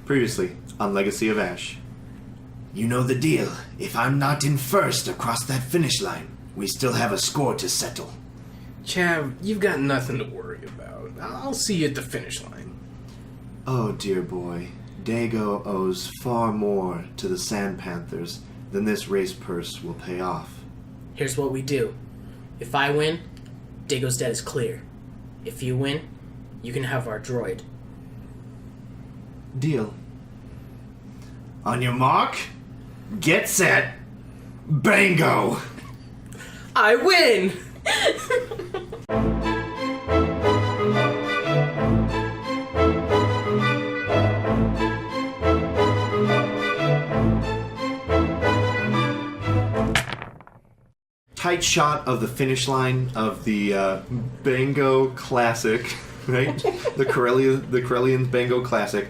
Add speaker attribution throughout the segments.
Speaker 1: Previously on Legacy of Ash.
Speaker 2: You know the deal. If I'm not in first across that finish line, we still have a score to settle.
Speaker 3: Chav, you've got nothing to worry about. I'll see you at the finish line.
Speaker 1: Oh, dear boy. Dego owes far more to the Sand Panthers than this race purse will pay off.
Speaker 4: Here's what we do. If I win, Dago's debt is clear. If you win, you can have our droid.
Speaker 1: Deal.
Speaker 2: On your mark, get set, bango!
Speaker 4: I win!
Speaker 1: Tight shot of the finish line of the Bango Classic, right? the Corellian Bango Classic.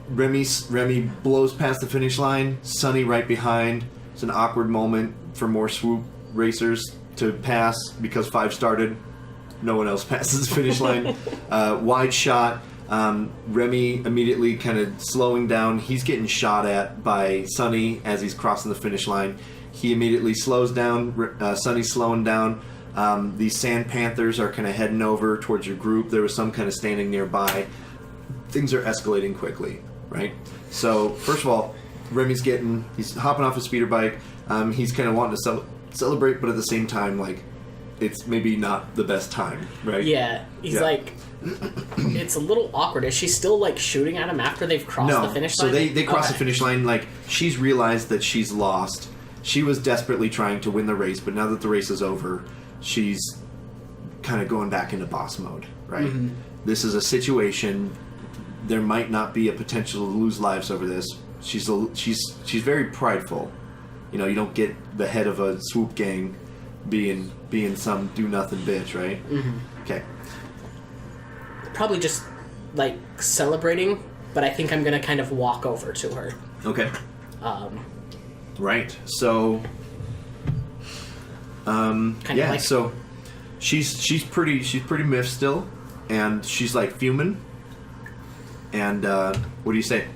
Speaker 1: Remy blows past the finish line. Sunny right behind. It's an awkward moment for more swoop racers to pass because 5 started. No one else passes the finish line. Wide shot. Remy immediately kind of slowing down. He's getting shot at by Sunny as he's crossing the finish line. He immediately slows down. Sunny's slowing down. These Sand Panthers are kind of heading over towards your group. There was some kind of standing nearby. Things are escalating quickly, right? So, first of all, he's hopping off his speeder bike. He's kind of wanting to celebrate, but at the same time, like, it's maybe not the best time, right?
Speaker 4: Yeah, he's like, it's a little awkward. Is she still, like, shooting at him after they've crossed the finish line?
Speaker 1: So they cross the finish line, like, she's realized that she's lost. She was desperately trying to win the race, but now that the race is over, she's kind of going back into boss mode, right? Mm-hmm. This is a situation. There might not be a potential to lose lives over this. She's very prideful. You know, you don't get the head of a swoop gang being some do nothing bitch, right? Mm-hmm. Okay.
Speaker 4: Probably just like celebrating, but I think I'm gonna kind of walk over to her.
Speaker 1: Okay. Right. So. Yeah. Like, so, she's pretty miffed still, and she's like fuming. And what do you say?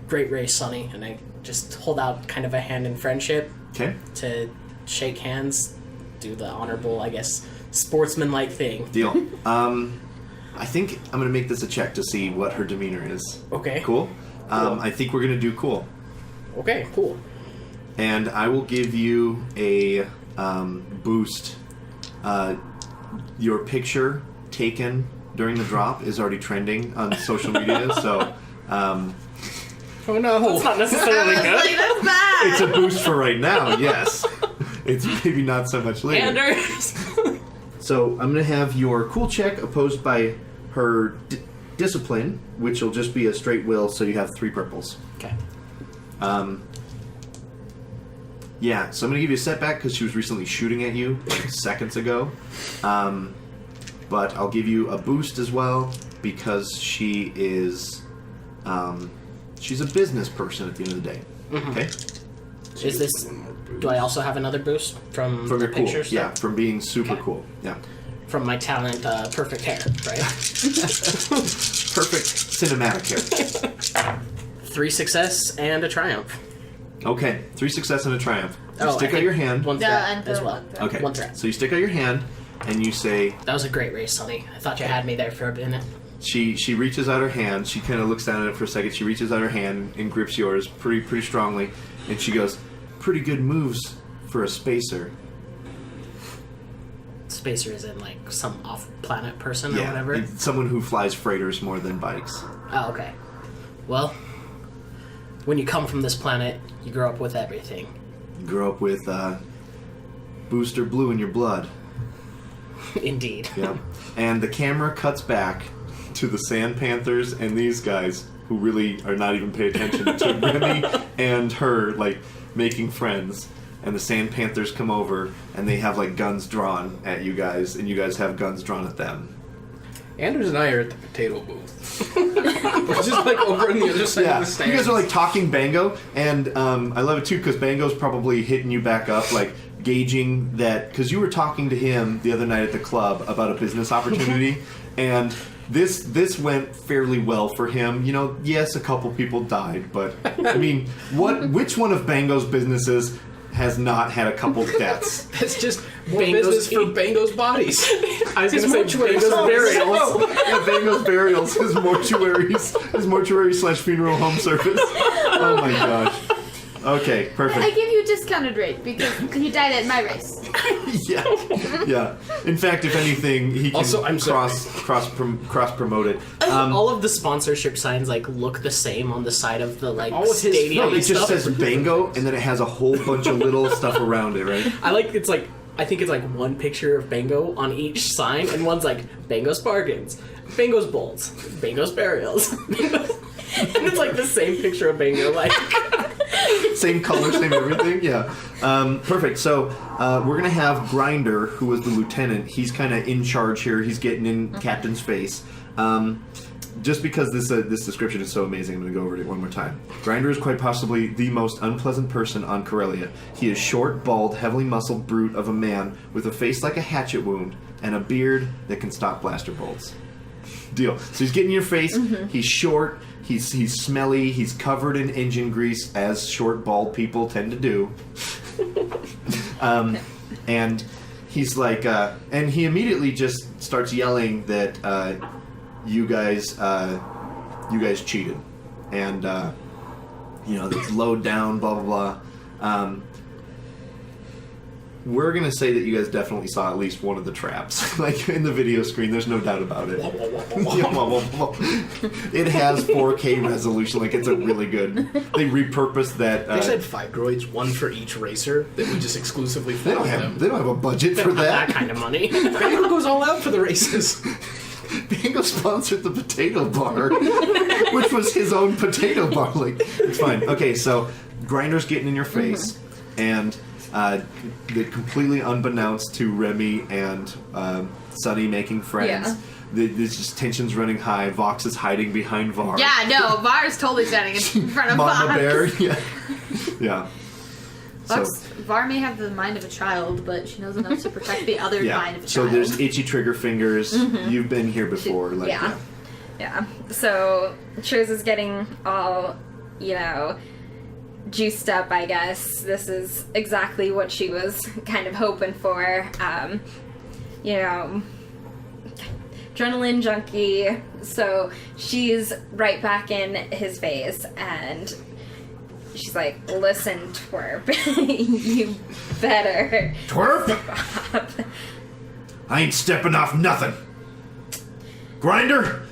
Speaker 4: Great race, Sonny, and I just hold out kind of a hand in friendship.
Speaker 1: Okay.
Speaker 4: To shake hands, do the honorable, I guess, sportsman-like thing.
Speaker 1: Deal. I think I'm gonna make this a check to see what her demeanor is.
Speaker 4: Okay.
Speaker 1: Cool. I think we're gonna do cool.
Speaker 4: Okay, cool.
Speaker 1: And I will give you a boost. Your picture taken during the drop is already trending on social media, so...
Speaker 3: oh no.
Speaker 4: That's not necessarily good.
Speaker 5: That's bad.
Speaker 1: It's a boost for right now, yes. It's maybe not so much later.
Speaker 4: Anders!
Speaker 1: So I'm going to have your cool check opposed by her discipline, which will just be a straight will, so you have 3 purples.
Speaker 4: Okay.
Speaker 1: Yeah, so I'm going to give you a setback because she was recently shooting at you like seconds ago. But I'll give you a boost as well because she is... she's a business person at the end of the day. Mm-hmm. Okay?
Speaker 4: Is this... Do I also have another boost from the
Speaker 1: your
Speaker 4: pictures?
Speaker 1: Cool. Yeah, from being super cool. Yeah.
Speaker 4: From my talent, perfect hair, right?
Speaker 1: Perfect cinematic hair.
Speaker 4: 3 success and a triumph.
Speaker 1: Okay, 3 success and a triumph. You stick out your hand.
Speaker 4: 1 threat as well.
Speaker 1: Okay.
Speaker 4: 1 threat.
Speaker 1: So you stick out your hand and you say...
Speaker 4: That was a great race, Sonny. I thought you had me there for a minute.
Speaker 1: She reaches out her hand. She kind of looks down at it for a second. She reaches out her hand and grips yours pretty strongly. And she goes, pretty good moves for a spacer.
Speaker 4: Spacer is in like some off-planet person or whatever?
Speaker 1: It's someone who flies freighters more than bikes.
Speaker 4: Oh, okay. Well, when you come from this planet, you grow up with everything.
Speaker 1: You grow up with booster blue in your blood.
Speaker 4: Indeed.
Speaker 1: Yeah. And the camera cuts back to the Sand Panthers and these guys who really are not even paying attention to Remy and her, like, making friends. And the Sand Panthers come over and they have, like, guns drawn at you guys, and you guys have guns drawn at them.
Speaker 3: Anders and I are at the potato booth. We're just, like, over on the other side of the stands.
Speaker 1: You guys are, like, talking Bango, and I love it, too, because Bango's probably hitting you back up, like, gauging that... Because you were talking to him the other night at the club about a business opportunity, and this went fairly well for him. You know, yes, a couple people died, but I mean, which one of Bango's businesses has not had a couple deaths?
Speaker 3: It's just more
Speaker 4: Bango's
Speaker 3: business for Bango's bodies.
Speaker 4: I was going to say Bango's
Speaker 1: burials. Yeah, Bango's burials. His mortuary/funeral home service. Oh my gosh. Okay, perfect.
Speaker 5: I give you a discounted rate because he died at my race.
Speaker 1: yeah. In fact, if anything, he can
Speaker 3: Also, I'm sorry.
Speaker 1: cross promote it.
Speaker 4: all of the sponsorship signs like look the same on the side of the like
Speaker 3: All of his-
Speaker 4: stadium.
Speaker 1: No, it
Speaker 4: and
Speaker 1: just
Speaker 4: stuff.
Speaker 1: says Bango, and then it has a whole bunch of little stuff around it, right?
Speaker 4: I think it's like one picture of Bango on each sign, and one's like Bango's bargains, Bango's bolts, Bango's burials, and it's like the same picture of Bango, like.
Speaker 1: Same color, same everything. Yeah. Perfect. So we're gonna have Grinder, who was the lieutenant. He's kind of in charge here. He's getting in Captain's face. Just because this description is so amazing, I'm going to go over it one more time. Grinder is quite possibly the most unpleasant person on Corellia. He is short, bald, heavily muscled brute of a man with a face like a hatchet wound and a beard that can stop blaster bolts. Deal. So he's getting in your face. Mm-hmm. He's short. He's smelly. He's covered in engine grease, as short, bald people tend to do. And he's like, and he immediately just starts yelling that you guys cheated, and that's load down, blah blah blah. We're gonna say that you guys definitely saw at least one of the traps, like in the video screen. There's no doubt about it. It has 4K resolution, like it's a really good. They repurposed that.
Speaker 3: They said 5 droids, one for each racer, that we just exclusively
Speaker 1: They
Speaker 3: fly
Speaker 1: don't have.
Speaker 3: them.
Speaker 1: They don't have a budget
Speaker 4: They
Speaker 1: for
Speaker 4: don't have
Speaker 1: that.
Speaker 4: that kind of money.
Speaker 3: Bango goes all out for the races.
Speaker 1: Bango sponsored the potato bar, which was his own potato bar. Like, it's fine. Okay, so Grinder's getting in your face, and completely unbeknownst to Remy and Sunny making friends.
Speaker 5: Yeah.
Speaker 1: There's just tensions running high. Vox is hiding behind Var.
Speaker 5: Yeah, no, Var's totally standing in front of
Speaker 1: Mama
Speaker 5: Vox.
Speaker 1: Bear. Yeah. Yeah.
Speaker 5: Var may have the mind of a child, but she knows enough to protect the other mind of a
Speaker 1: So
Speaker 5: child.
Speaker 1: there's itchy trigger fingers. You've been here before. Like,
Speaker 6: Yeah. So Triz is getting all, juiced up, I guess. This is exactly what she was kind of hoping for. Adrenaline junkie. So she's right back in his face, and she's like, "Listen, twerp, you better
Speaker 2: Twerp? I ain't stepping off nothing. Grinder,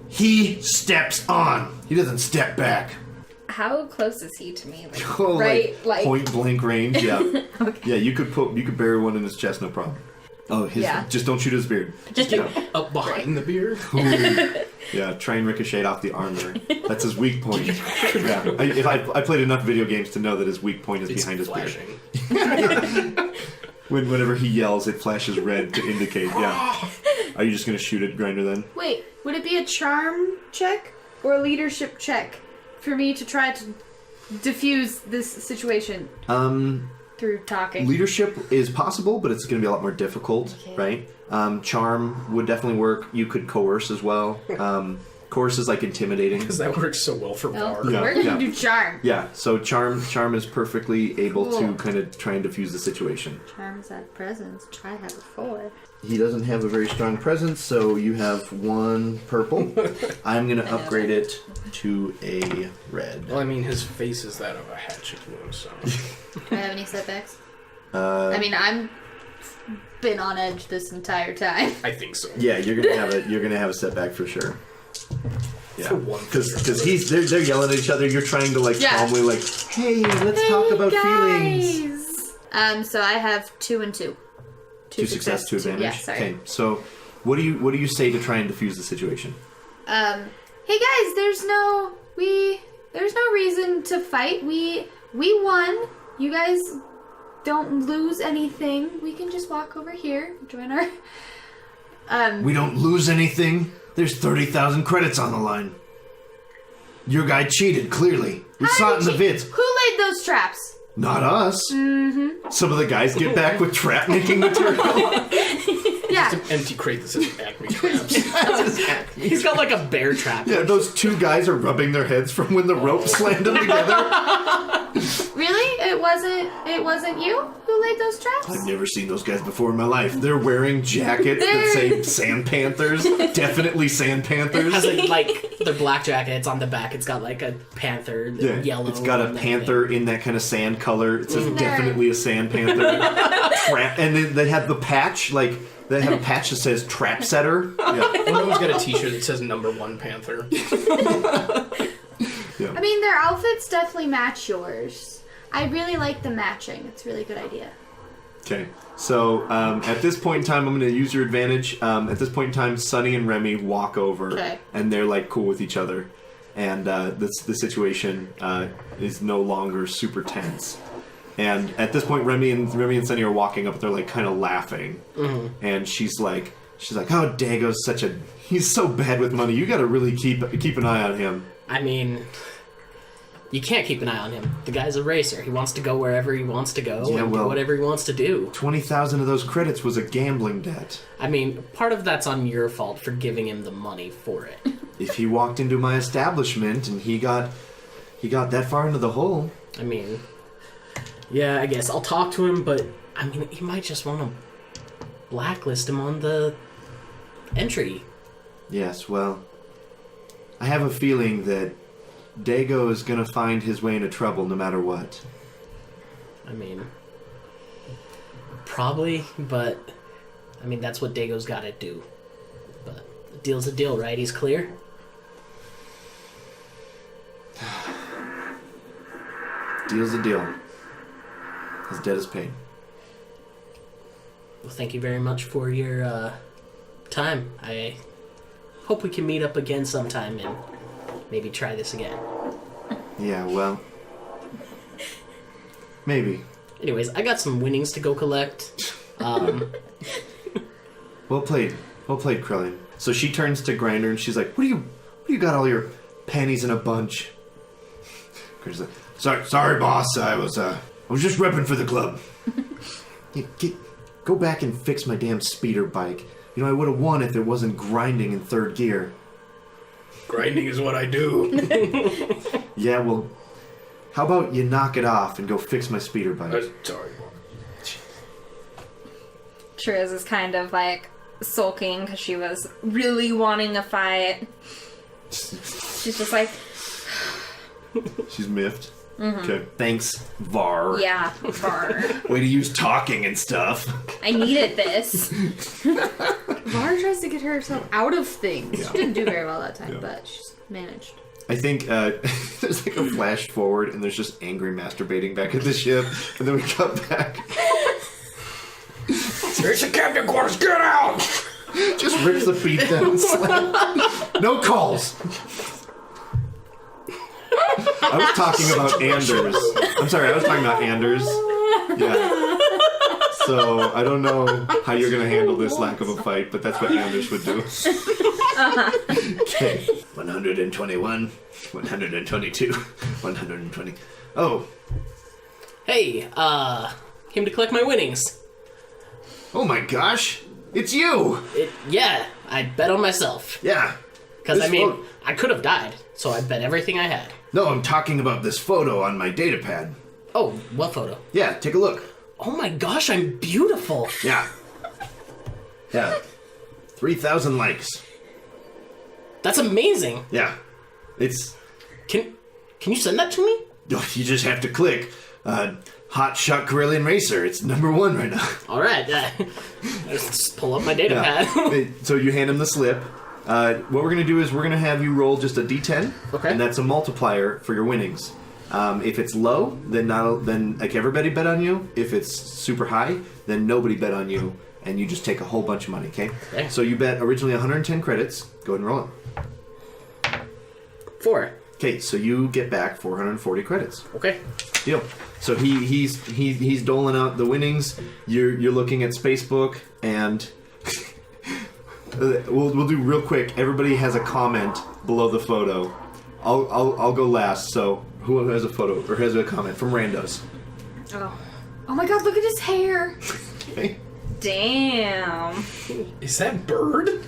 Speaker 2: he steps on. He doesn't step back.
Speaker 6: How close is he to me? Like,
Speaker 1: Oh,
Speaker 6: right, like
Speaker 1: point blank range. Yeah.
Speaker 6: Okay.
Speaker 1: Yeah, you could bury one in his chest, no problem. Oh, just don't shoot his beard.
Speaker 4: Just up behind the beard.
Speaker 1: Yeah, try and ricochet off the armor. That's his weak point. Yeah, I played enough video games to know that his weak point is behind his
Speaker 3: flashing.
Speaker 1: beard. Whenever he yells, it flashes red to indicate. Yeah. Are you just gonna shoot at Grinder then?
Speaker 5: Wait, would it be a charm check or a leadership check for me to try to diffuse this situation through talking?
Speaker 1: Leadership is possible, but it's going to be a lot more difficult, right? Charm would definitely work. You could coerce as well. Coerce is like intimidating.
Speaker 3: Because that works so well for
Speaker 5: Well,
Speaker 3: Var.
Speaker 1: Yeah.
Speaker 5: we're gonna do charm.
Speaker 1: Yeah, so charm is perfectly able to
Speaker 5: Cool.
Speaker 1: kind of try and diffuse the situation.
Speaker 5: Charm's at presence. Try have a 4.
Speaker 1: He doesn't have a very strong presence, so you have 1 purple. I'm going to upgrade it to a red.
Speaker 3: Well, I mean, his face is that of a hatchet wound, so...
Speaker 5: Do I have any setbacks? I mean, I'm been on edge this entire time.
Speaker 3: I think so.
Speaker 1: Yeah, you're gonna have a setback for sure. Yeah,
Speaker 3: For one
Speaker 1: because they're yelling at each other. You're trying to
Speaker 5: Yeah.
Speaker 1: calmly hey, let's talk about feelings.
Speaker 5: Guys! So I have 2 and 2.
Speaker 1: 2 success, 2 advantage.
Speaker 5: Yeah, sorry.
Speaker 1: Okay, so what do you say to try and diffuse the situation?
Speaker 5: Hey guys, there's no reason to fight. We won. You guys don't lose anything. We can just walk over here, join our
Speaker 2: We don't lose anything. There's 30,000 credits on the line. Your guy cheated, clearly. We saw it in the vids.
Speaker 5: Who laid those traps?
Speaker 2: Not us.
Speaker 5: Mm-hmm.
Speaker 1: Some of the guys get back with trap making material.
Speaker 5: Yeah, Yeah.
Speaker 3: It's an empty crate that says Acme traps.
Speaker 4: He's got like a bear trap.
Speaker 1: Yeah, those two guys are rubbing their heads from when the rope slammed them together.
Speaker 5: Really? It wasn't you who laid those traps?
Speaker 1: I've never seen those guys before in my life. They're wearing jackets that say Sand Panthers. Definitely Sand Panthers.
Speaker 4: Has like their black jackets on the back. It's got like a panther, yellow.
Speaker 1: It's got a
Speaker 4: and
Speaker 1: panther in that kind of sand color. It says
Speaker 5: Nerd.
Speaker 1: definitely a Sand Panther. Trap, and then they have the patch, like they have a patch that says Trap Setter. Yeah.
Speaker 3: One of them's got a T-shirt that says #1 Panther.
Speaker 5: I mean, their outfits definitely match yours. I really like the matching. It's a really good idea.
Speaker 1: Okay, so at this point in time, I'm going to use your advantage. At this point in time, Sunny and Remy walk over,
Speaker 5: Okay.
Speaker 1: and they're like cool with each other, and the situation is no longer super tense. And at this point, Remy and Sunny are walking up. They're like kind of laughing, and she's like, "Oh, Dago's he's so bad with money. You got to really keep an eye on him."
Speaker 4: I mean, you can't keep an eye on him. The guy's a racer. He wants to go wherever he wants to go and do whatever he wants to do.
Speaker 1: 20,000 of those credits was a gambling debt.
Speaker 4: I mean, part of that's on your fault for giving him the money for it.
Speaker 1: If he walked into my establishment and he got that far into the hole.
Speaker 4: I mean, yeah, I guess I'll talk to him, but I mean, he might just want to blacklist him on the entry.
Speaker 1: Yes, well, I have a feeling that Dego is going to find his way into trouble no matter what.
Speaker 4: I mean, probably, but I mean, that's what Dago's got to do. But a deal's a deal, right? He's clear?
Speaker 1: Deal's a deal. His debt is paid.
Speaker 4: Well, thank you very much for your time. I hope we can meet up again sometime and maybe try this again.
Speaker 1: Yeah, well, maybe.
Speaker 4: Anyways, I got some winnings to go collect.
Speaker 1: Well played, Krillin. So she turns to Grinder and she's like, "What do you got all your panties in a bunch?" Grinder's like, "Sorry, boss. I was just repping for the club." Go back and fix my damn speeder bike. You know, I would have won if it wasn't grinding in third gear.
Speaker 3: Grinding is what I do.
Speaker 1: Yeah, well, how about you knock it off and go fix my speeder bike?
Speaker 3: Sorry.
Speaker 6: Triz is kind of like sulking because she was really wanting a fight. She's just like,
Speaker 1: She's miffed. Okay. Thanks, Var.
Speaker 6: yeah, Var.
Speaker 1: Way to use talking and stuff.
Speaker 6: I needed this.
Speaker 5: Var tries to get herself out of things.
Speaker 1: Yeah.
Speaker 5: She didn't do very well that time,
Speaker 1: Yeah.
Speaker 5: but she's managed.
Speaker 1: I think there's like a flash forward and there's just angry masturbating back at the ship, and then we cut back.
Speaker 3: It's the captain quarters. Get out!
Speaker 1: Just rips the feet down. Slap. No calls. I was talking about Anders. I'm sorry, I was talking about Anders. Yeah. So I don't know how you're gonna handle this lack of a fight, but that's what Anders would do. Okay. 121, 122, 120. Oh.
Speaker 4: Hey, came to collect my winnings.
Speaker 1: Oh my gosh. It's you.
Speaker 4: Yeah, I bet on myself.
Speaker 1: Yeah.
Speaker 4: Because, I
Speaker 1: This
Speaker 4: mean,
Speaker 1: photo-
Speaker 4: I could have died, so I bet everything I had.
Speaker 1: No, I'm talking about this photo on my data pad.
Speaker 4: Oh, what photo?
Speaker 1: Yeah, take a look.
Speaker 4: Oh my gosh, I'm beautiful.
Speaker 1: Yeah. Yeah. 3,000 likes.
Speaker 4: That's amazing.
Speaker 1: Yeah. It's...
Speaker 4: Can you send that to me?
Speaker 1: You just have to click. Hot Shot Carillion Racer. It's #1 right now.
Speaker 4: All right, let's just pull up my data pad.
Speaker 1: So you hand him the slip. What we're going to do is we're going to have you roll just a d10.
Speaker 4: Okay.
Speaker 1: And that's a multiplier for your winnings. If it's low, then like everybody bet on you. If it's super high, then nobody bet on you, and you just take a whole bunch of money, okay?
Speaker 4: Okay.
Speaker 1: So you bet originally 110 credits. Go ahead and roll it.
Speaker 4: 4.
Speaker 1: Okay, so you get back 440 credits.
Speaker 4: Okay.
Speaker 1: Deal. So he's doling out the winnings. You're looking at Spacebook, and we'll do real quick. Everybody has a comment below the photo. I'll go last. So who has a photo or has a comment from Randos?
Speaker 6: Oh.
Speaker 5: Oh my god, look at his hair!
Speaker 1: Okay.
Speaker 6: Damn.
Speaker 3: Is that Bird?
Speaker 1: And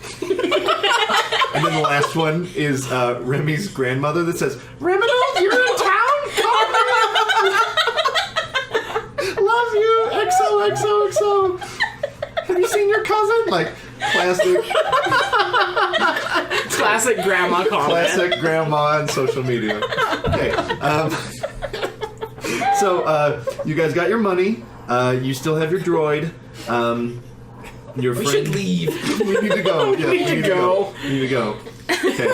Speaker 1: then the last one is Remy's grandmother that says, Reminald, you're in town? Love you, XOXOXO. Have you seen your cousin? Like,
Speaker 4: Classic grandma comment.
Speaker 1: classic grandma on social media. Okay. So, you guys got your money. You still have your droid. Your
Speaker 3: We
Speaker 1: friend.
Speaker 3: should leave.
Speaker 1: We need to go. Yeah, we
Speaker 4: need to go.
Speaker 1: We need to go. Okay.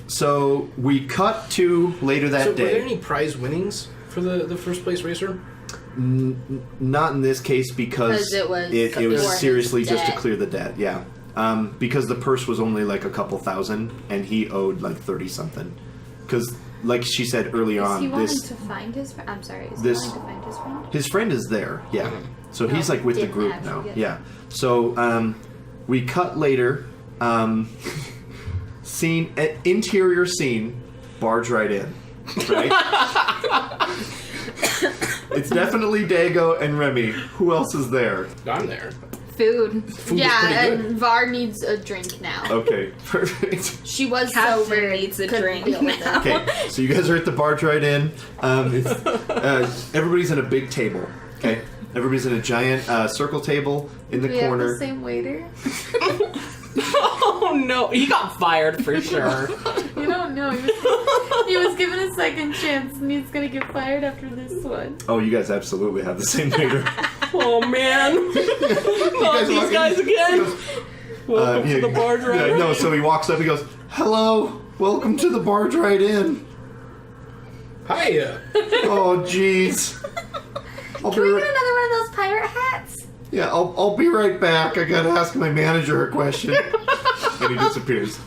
Speaker 1: So we cut to later that
Speaker 3: So, were there
Speaker 1: day.
Speaker 3: any prize winnings for the first place racer?
Speaker 1: Not in this case because
Speaker 5: it was
Speaker 1: it
Speaker 5: for
Speaker 1: was
Speaker 5: his
Speaker 1: seriously just to
Speaker 5: debt.
Speaker 1: clear the debt. Yeah. Because the purse was only like a couple thousand, and he owed like 30 something. Because, like she said earlier
Speaker 5: Is he
Speaker 1: on,
Speaker 5: wanting
Speaker 1: this
Speaker 5: to find his friend? I'm sorry. Is
Speaker 1: this-
Speaker 5: he wanting to find his friend?
Speaker 1: his friend is there. Yeah. So he's like with the
Speaker 5: didn't
Speaker 1: group
Speaker 5: actually
Speaker 1: now.
Speaker 5: get
Speaker 1: Yeah. So we cut later. Scene, interior scene, Barge Right In. Right? It's definitely Dego and Remy. Who else is there?
Speaker 3: I'm there.
Speaker 6: Food.
Speaker 3: Food
Speaker 5: Yeah,
Speaker 3: is pretty good.
Speaker 5: and Var needs a drink now.
Speaker 1: Okay, perfect.
Speaker 5: She was
Speaker 6: Captain
Speaker 5: sober.
Speaker 6: needs a
Speaker 5: couldn't
Speaker 6: drink
Speaker 5: deal with it.
Speaker 6: now.
Speaker 1: Okay, so you guys are at the Barge Right In. Everybody's at a big table. Okay, everybody's in a giant circle table in the
Speaker 5: Do we have
Speaker 1: corner.
Speaker 5: the same waiter?
Speaker 4: Oh no, he got fired for sure.
Speaker 5: You don't know. He was given a second chance, and he's gonna get fired after this one.
Speaker 1: Oh, you guys absolutely have the same waiter.
Speaker 4: Oh man. Not these guys again. Welcome to the Barge Right In.
Speaker 1: No, so he walks up. He goes, "Hello, welcome to the Barge Right In."
Speaker 3: Hiya.
Speaker 1: Oh, jeez. I'll
Speaker 5: Can we
Speaker 1: be
Speaker 5: get another one of those pirate hats?
Speaker 1: Yeah, I'll be right back. I gotta ask my manager a question. And he disappears.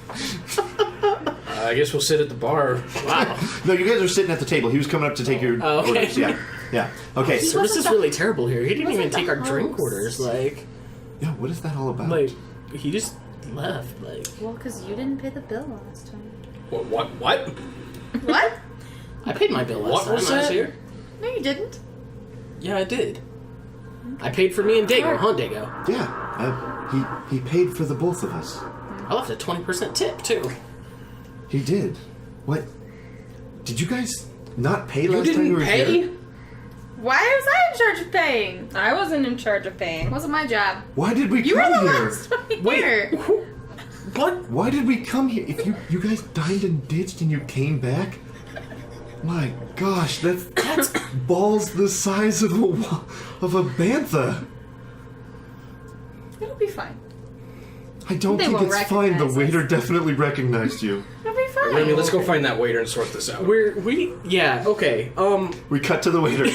Speaker 3: I guess we'll sit at the bar.
Speaker 4: Wow.
Speaker 1: No, you guys are sitting at the table. He was coming up to take your
Speaker 4: Oh, okay.
Speaker 1: orders. Yeah, yeah. Okay.
Speaker 4: Service is really terrible here. He didn't even
Speaker 5: wasn't
Speaker 4: take our
Speaker 5: the
Speaker 4: drink
Speaker 5: host.
Speaker 4: orders. Like,
Speaker 1: Yeah, what is that all about?
Speaker 4: he just left. Like,
Speaker 5: Well, because you didn't pay the bill last time.
Speaker 3: What?
Speaker 5: What?
Speaker 4: I paid my bill last
Speaker 3: What
Speaker 4: time
Speaker 3: was
Speaker 4: I was
Speaker 3: that?
Speaker 4: here.
Speaker 5: No, you didn't.
Speaker 4: Yeah, I did. I paid for me and Dego, huh, Dego?
Speaker 1: Yeah, he paid for the both of us.
Speaker 4: I left a 20% tip too.
Speaker 1: He did. What? Did you guys not pay
Speaker 3: You
Speaker 1: last time you
Speaker 3: didn't
Speaker 1: were
Speaker 3: pay?
Speaker 1: here?
Speaker 5: Why was I in charge of paying?
Speaker 6: I wasn't in charge of paying.
Speaker 5: Wasn't my job.
Speaker 1: Why did we
Speaker 5: You were
Speaker 1: come
Speaker 5: the
Speaker 1: here?
Speaker 5: last one
Speaker 4: Wait,
Speaker 5: here.
Speaker 4: what?
Speaker 1: Why did we come here? If you guys dined and ditched and you came back? My gosh, that's balls the size of a bantha.
Speaker 5: It'll be fine.
Speaker 1: I don't
Speaker 6: They
Speaker 1: think
Speaker 6: won't
Speaker 1: it's fine. The
Speaker 6: recognize
Speaker 1: waiter
Speaker 6: us.
Speaker 1: definitely recognized you.
Speaker 5: It'll be fine.
Speaker 3: Remy, let's go find that waiter and sort this out.
Speaker 4: Yeah, okay.
Speaker 1: We cut to the waiter.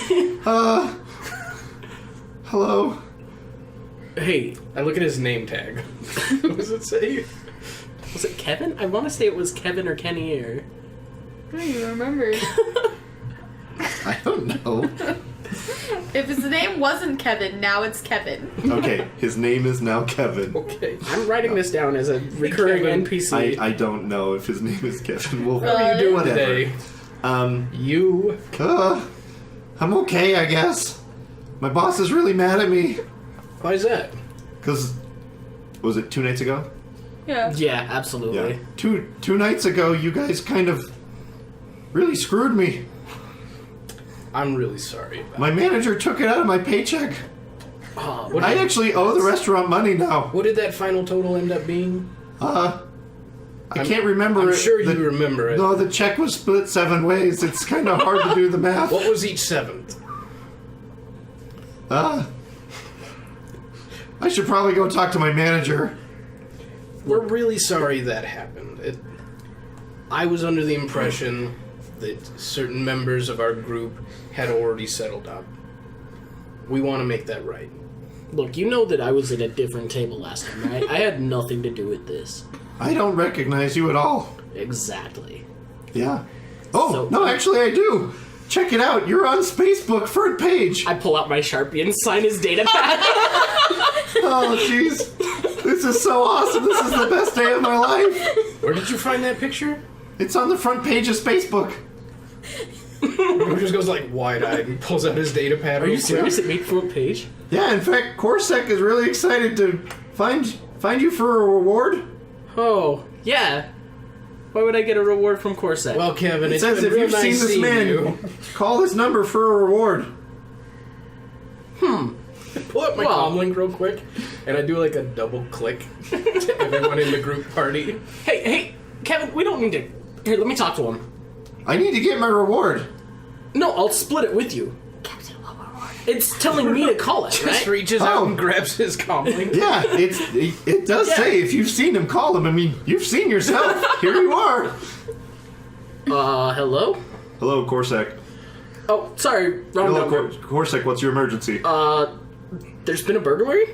Speaker 1: Hello.
Speaker 4: Hey,
Speaker 3: I look at his name tag. What does it say?
Speaker 4: was it Kevin? I want to say it was Kevin or Kenny or...
Speaker 5: I don't even remember.
Speaker 1: I don't know.
Speaker 5: If his name wasn't Kevin, now it's Kevin.
Speaker 1: Okay, his name is now Kevin.
Speaker 3: Okay.
Speaker 4: I'm writing this down as a recurring
Speaker 3: Kevin.
Speaker 4: NPC.
Speaker 1: I don't know if his name is Kevin. Well,
Speaker 3: What are you doing
Speaker 1: whatever.
Speaker 3: today? You.
Speaker 1: I'm okay, I guess. My boss is really mad at me.
Speaker 3: Why is that?
Speaker 1: Because, was it 2 nights ago?
Speaker 5: Yeah.
Speaker 4: Yeah, absolutely.
Speaker 1: Yeah. Two nights ago, you guys kind of really screwed me.
Speaker 3: I'm really sorry about
Speaker 1: My manager took it out of my paycheck.
Speaker 4: Oh,
Speaker 3: What
Speaker 1: I
Speaker 3: did,
Speaker 1: actually owe the restaurant money now.
Speaker 3: what did that final total end up being?
Speaker 1: I can't remember
Speaker 3: I'm
Speaker 1: it.
Speaker 3: sure you remember it.
Speaker 1: No, the check was split 7 ways. It's kind of hard to do the math.
Speaker 3: What was each seventh?
Speaker 1: I should probably go talk to my manager.
Speaker 3: We're really sorry that happened. I was under the impression that certain members of our group had already settled up. We want to make that right.
Speaker 4: Look, you know that I was at a different table last time, right? I had nothing to do with this.
Speaker 1: I don't recognize you at all.
Speaker 4: Exactly.
Speaker 1: Yeah. Oh,
Speaker 4: So-
Speaker 1: no, actually I do. Check it out. You're on Spacebook, front page.
Speaker 4: I pull out my Sharpie and sign his data pad.
Speaker 1: Oh, jeez. This is so awesome. This is the best day of my life.
Speaker 3: Where did you find that picture?
Speaker 1: It's on the front page of Spacebook.
Speaker 3: He just goes like wide-eyed and pulls out his data pad.
Speaker 4: Are you
Speaker 3: real quick.
Speaker 4: serious? It made front page?
Speaker 1: Yeah, in fact, Korsek is really excited to find you for a reward.
Speaker 4: Oh, yeah. Why would I get a reward from Korsek?
Speaker 3: Well, Kevin,
Speaker 1: It
Speaker 3: it's
Speaker 1: says
Speaker 3: been
Speaker 1: if
Speaker 3: real
Speaker 1: you've
Speaker 3: nice
Speaker 1: seen this
Speaker 3: seeing
Speaker 1: man,
Speaker 3: you.
Speaker 1: call this number for a reward.
Speaker 3: Pull up my
Speaker 4: Well-
Speaker 3: comlink real quick, and I do like a double click to everyone in the group party.
Speaker 4: Hey, Kevin, we don't need to... Here, let me talk to him.
Speaker 1: I need to get my reward.
Speaker 4: No, I'll split it with you. It's telling me to call it,
Speaker 3: Just
Speaker 4: right?
Speaker 3: reaches out
Speaker 1: Oh.
Speaker 3: and grabs his comlink.
Speaker 1: Yeah, it does
Speaker 4: Yeah.
Speaker 1: say if you've seen him, call him. I mean, you've seen yourself. Here you are.
Speaker 4: Hello?
Speaker 1: Hello, Korsek.
Speaker 4: Oh, sorry, wrong
Speaker 1: Hello,
Speaker 4: number.
Speaker 1: Korsek. What's your emergency?
Speaker 4: There's been a burglary?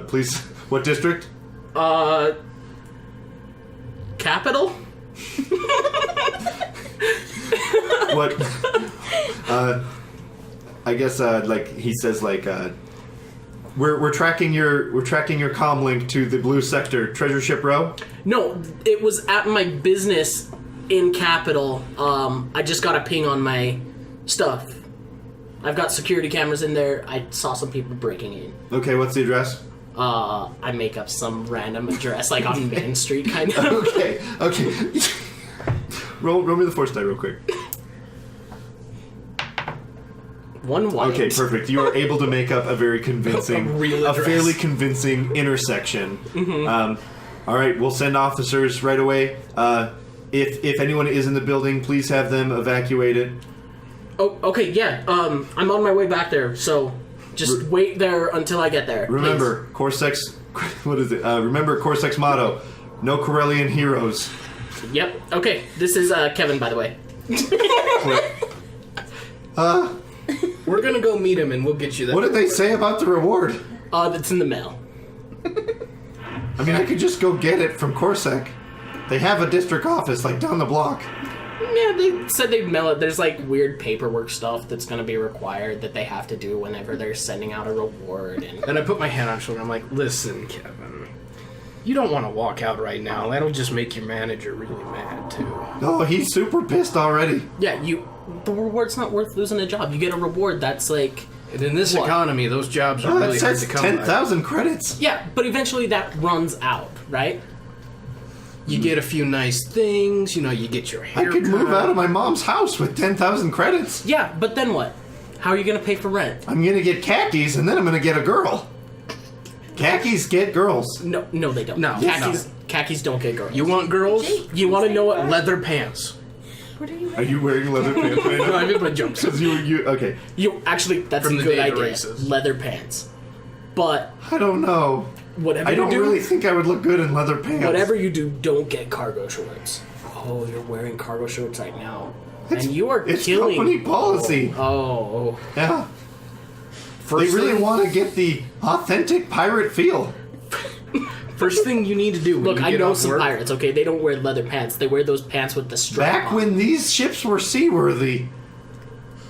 Speaker 1: Please. What district?
Speaker 4: Capital?
Speaker 1: What? I guess like he says like we're tracking your comm link to the blue sector, Treasure Ship Row.
Speaker 4: No, it was at my business in Capital. I just got a ping on my stuff. I've got security cameras in there. I saw some people breaking in.
Speaker 1: Okay, what's the address?
Speaker 4: I make up some random address, like on Main Street, kind of.
Speaker 1: Okay. roll me the force die real quick.
Speaker 4: 1 white.
Speaker 1: Okay, perfect. You are able to make up a very convincing,
Speaker 3: A real
Speaker 1: a
Speaker 3: address.
Speaker 1: fairly convincing intersection. All right, we'll send officers right away. If anyone is in the building, please have them evacuated.
Speaker 4: Oh, okay, yeah. I'm on my way back there, so just wait there until I get there.
Speaker 1: Remember, Korsek's what is it? Remember Korsek's motto: "No Corellian heroes."
Speaker 4: please. Yep. Okay, this is Kevin, by the way.
Speaker 3: We're gonna go meet him, and we'll get you that.
Speaker 1: What did they say about the reward?
Speaker 4: That's in the mail.
Speaker 1: I mean, I could just go get it from Korsek. They have a district office like down the block.
Speaker 4: Yeah, they said they'd mail it. There's like weird paperwork stuff that's going to be required that they have to do whenever they're sending out a reward. And
Speaker 3: And I put my hand on his shoulder. I'm like, listen, Kevin, you don't want to walk out right now. That'll just make your manager really mad too.
Speaker 1: Oh, he's super pissed already.
Speaker 4: yeah, the reward's not worth losing a job. You get a reward that's like,
Speaker 3: And in this
Speaker 4: What?
Speaker 3: economy, those jobs are
Speaker 1: Oh,
Speaker 3: really
Speaker 1: it
Speaker 3: hard
Speaker 1: says
Speaker 3: to come by.
Speaker 1: 10,000 credits.
Speaker 4: yeah, but eventually that runs out, right?
Speaker 3: You get a few nice things. You know, you get your
Speaker 1: I
Speaker 3: hair
Speaker 1: could move
Speaker 3: cut.
Speaker 1: out of my mom's house with 10,000 credits.
Speaker 4: Yeah, but then what? How are you going to pay for rent?
Speaker 1: I'm gonna get khakis, and then I'm gonna get a girl. Khakis get girls.
Speaker 4: No, they don't.
Speaker 3: No,
Speaker 4: Khakis don't get girls.
Speaker 3: You want girls?
Speaker 4: You want to know what?
Speaker 3: Leather pants.
Speaker 5: What are you
Speaker 1: Are you wearing leather pants right
Speaker 3: No,
Speaker 1: now?
Speaker 3: I'm in my jumpsuit.
Speaker 1: 'Cause you okay.
Speaker 4: You actually, that's
Speaker 3: From
Speaker 4: a
Speaker 3: the
Speaker 4: good
Speaker 3: day of the
Speaker 4: idea.
Speaker 3: races.
Speaker 4: Leather pants, but
Speaker 1: I don't know.
Speaker 4: whatever
Speaker 1: I
Speaker 4: you
Speaker 1: don't
Speaker 4: do,
Speaker 1: really think I would look good in leather pants.
Speaker 4: whatever you do, don't get cargo shorts. Oh, you're wearing cargo shorts right now, and you are
Speaker 1: It's
Speaker 4: killing.
Speaker 1: company policy.
Speaker 4: Oh,
Speaker 1: Yeah.
Speaker 3: First
Speaker 1: They really
Speaker 3: thing,
Speaker 1: want to get the authentic pirate feel.
Speaker 3: first thing you need to do when
Speaker 4: look,
Speaker 3: you
Speaker 4: I
Speaker 3: get
Speaker 4: know
Speaker 3: off
Speaker 4: some
Speaker 3: work.
Speaker 4: pirates. Okay, they don't wear leather pants. They wear those pants with the strap.
Speaker 1: Back
Speaker 4: on.
Speaker 1: when these ships were seaworthy,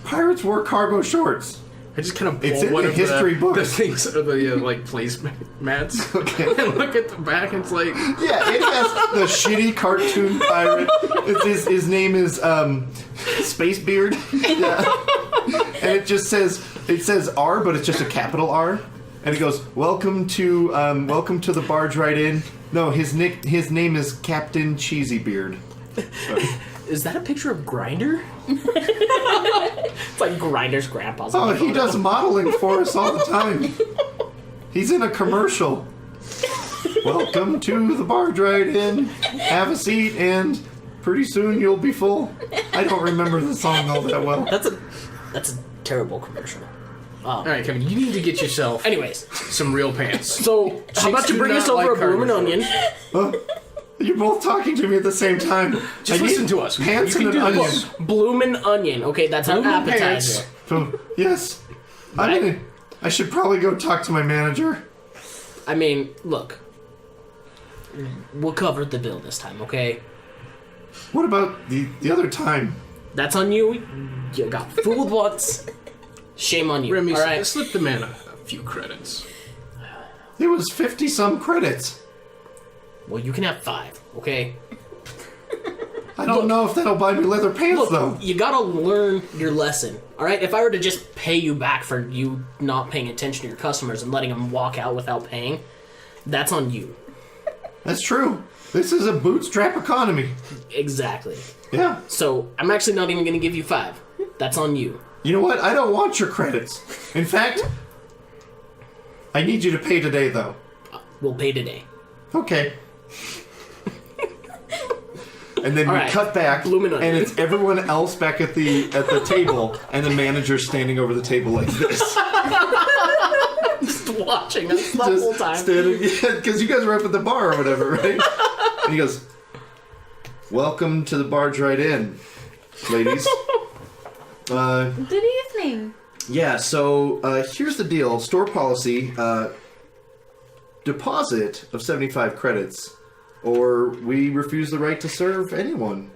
Speaker 1: pirates wore cargo shorts.
Speaker 3: I just kind of pull
Speaker 1: It's in
Speaker 3: one
Speaker 1: the
Speaker 3: of
Speaker 1: history
Speaker 3: the,
Speaker 1: books.
Speaker 3: the things or the like placemats.
Speaker 1: Okay.
Speaker 3: And look at the back. It's like
Speaker 1: Yeah, it has the shitty cartoon pirate. His name is Space Beard. Yeah. And it just says R, but it's just a capital R. And it goes, welcome to the Barge Right In. No, his name is Captain Cheesy Beard.
Speaker 4: Is that a picture of Grinder? It's like Grinder's grandpa's.
Speaker 1: Oh, he does modeling for us all the time. He's in a commercial. Welcome to the Barge Right In. Have a seat, and pretty soon you'll be full. I don't remember the song all that well.
Speaker 4: That's a terrible commercial.
Speaker 3: all right, Kevin. You need to get yourself
Speaker 4: Anyways,
Speaker 3: some real pants.
Speaker 4: so how about
Speaker 3: Chicks
Speaker 4: you
Speaker 3: do
Speaker 4: bring us
Speaker 3: not
Speaker 4: over
Speaker 3: like
Speaker 4: a bloomin'
Speaker 3: cargo
Speaker 4: onion?
Speaker 1: Huh? You're both talking to me at the same time.
Speaker 3: Just
Speaker 1: I need
Speaker 3: listen to us.
Speaker 1: Pants
Speaker 3: You
Speaker 1: and
Speaker 3: can
Speaker 1: an
Speaker 3: do
Speaker 1: onion.
Speaker 3: this.
Speaker 4: Bloomin' onion. Okay, that's an
Speaker 3: Bloomin'
Speaker 4: appetizer.
Speaker 3: pants.
Speaker 1: So, yes.
Speaker 4: Right.
Speaker 1: I should probably go talk to my manager.
Speaker 4: I mean, look. We'll cover the bill this time, okay?
Speaker 1: What about the other time?
Speaker 4: That's on you. You got fooled once. Shame on you.
Speaker 3: Remy,
Speaker 4: all right.
Speaker 3: slip the man a few credits.
Speaker 1: It was 50-some credits.
Speaker 4: Well, you can have 5, okay?
Speaker 1: I don't know if that'll buy me leather pants, though.
Speaker 4: You gotta learn your lesson, alright? If I were to just pay you back for you not paying attention to your customers and letting them walk out without paying, that's on you.
Speaker 1: That's true. This is a bootstrap economy.
Speaker 4: Exactly.
Speaker 1: Yeah.
Speaker 4: So, I'm actually not even gonna give you 5. That's on you.
Speaker 1: You know what? I don't want your credits. In fact, I need you to pay today, though.
Speaker 4: We'll pay today.
Speaker 1: Okay. And then
Speaker 4: All
Speaker 1: we
Speaker 4: right.
Speaker 1: cut back,
Speaker 4: Bloomin'
Speaker 1: and
Speaker 4: onion.
Speaker 1: it's everyone else back at the table, and the manager standing over the table like this.
Speaker 4: Just watching us the whole time.
Speaker 1: Standing, because you guys were up at the bar or whatever, right? And he goes, "Welcome to the Barge Right In, ladies."
Speaker 5: Good evening.
Speaker 1: Yeah, so here's the deal. Store policy, deposit of 75 credits, or we refuse the right to serve anyone.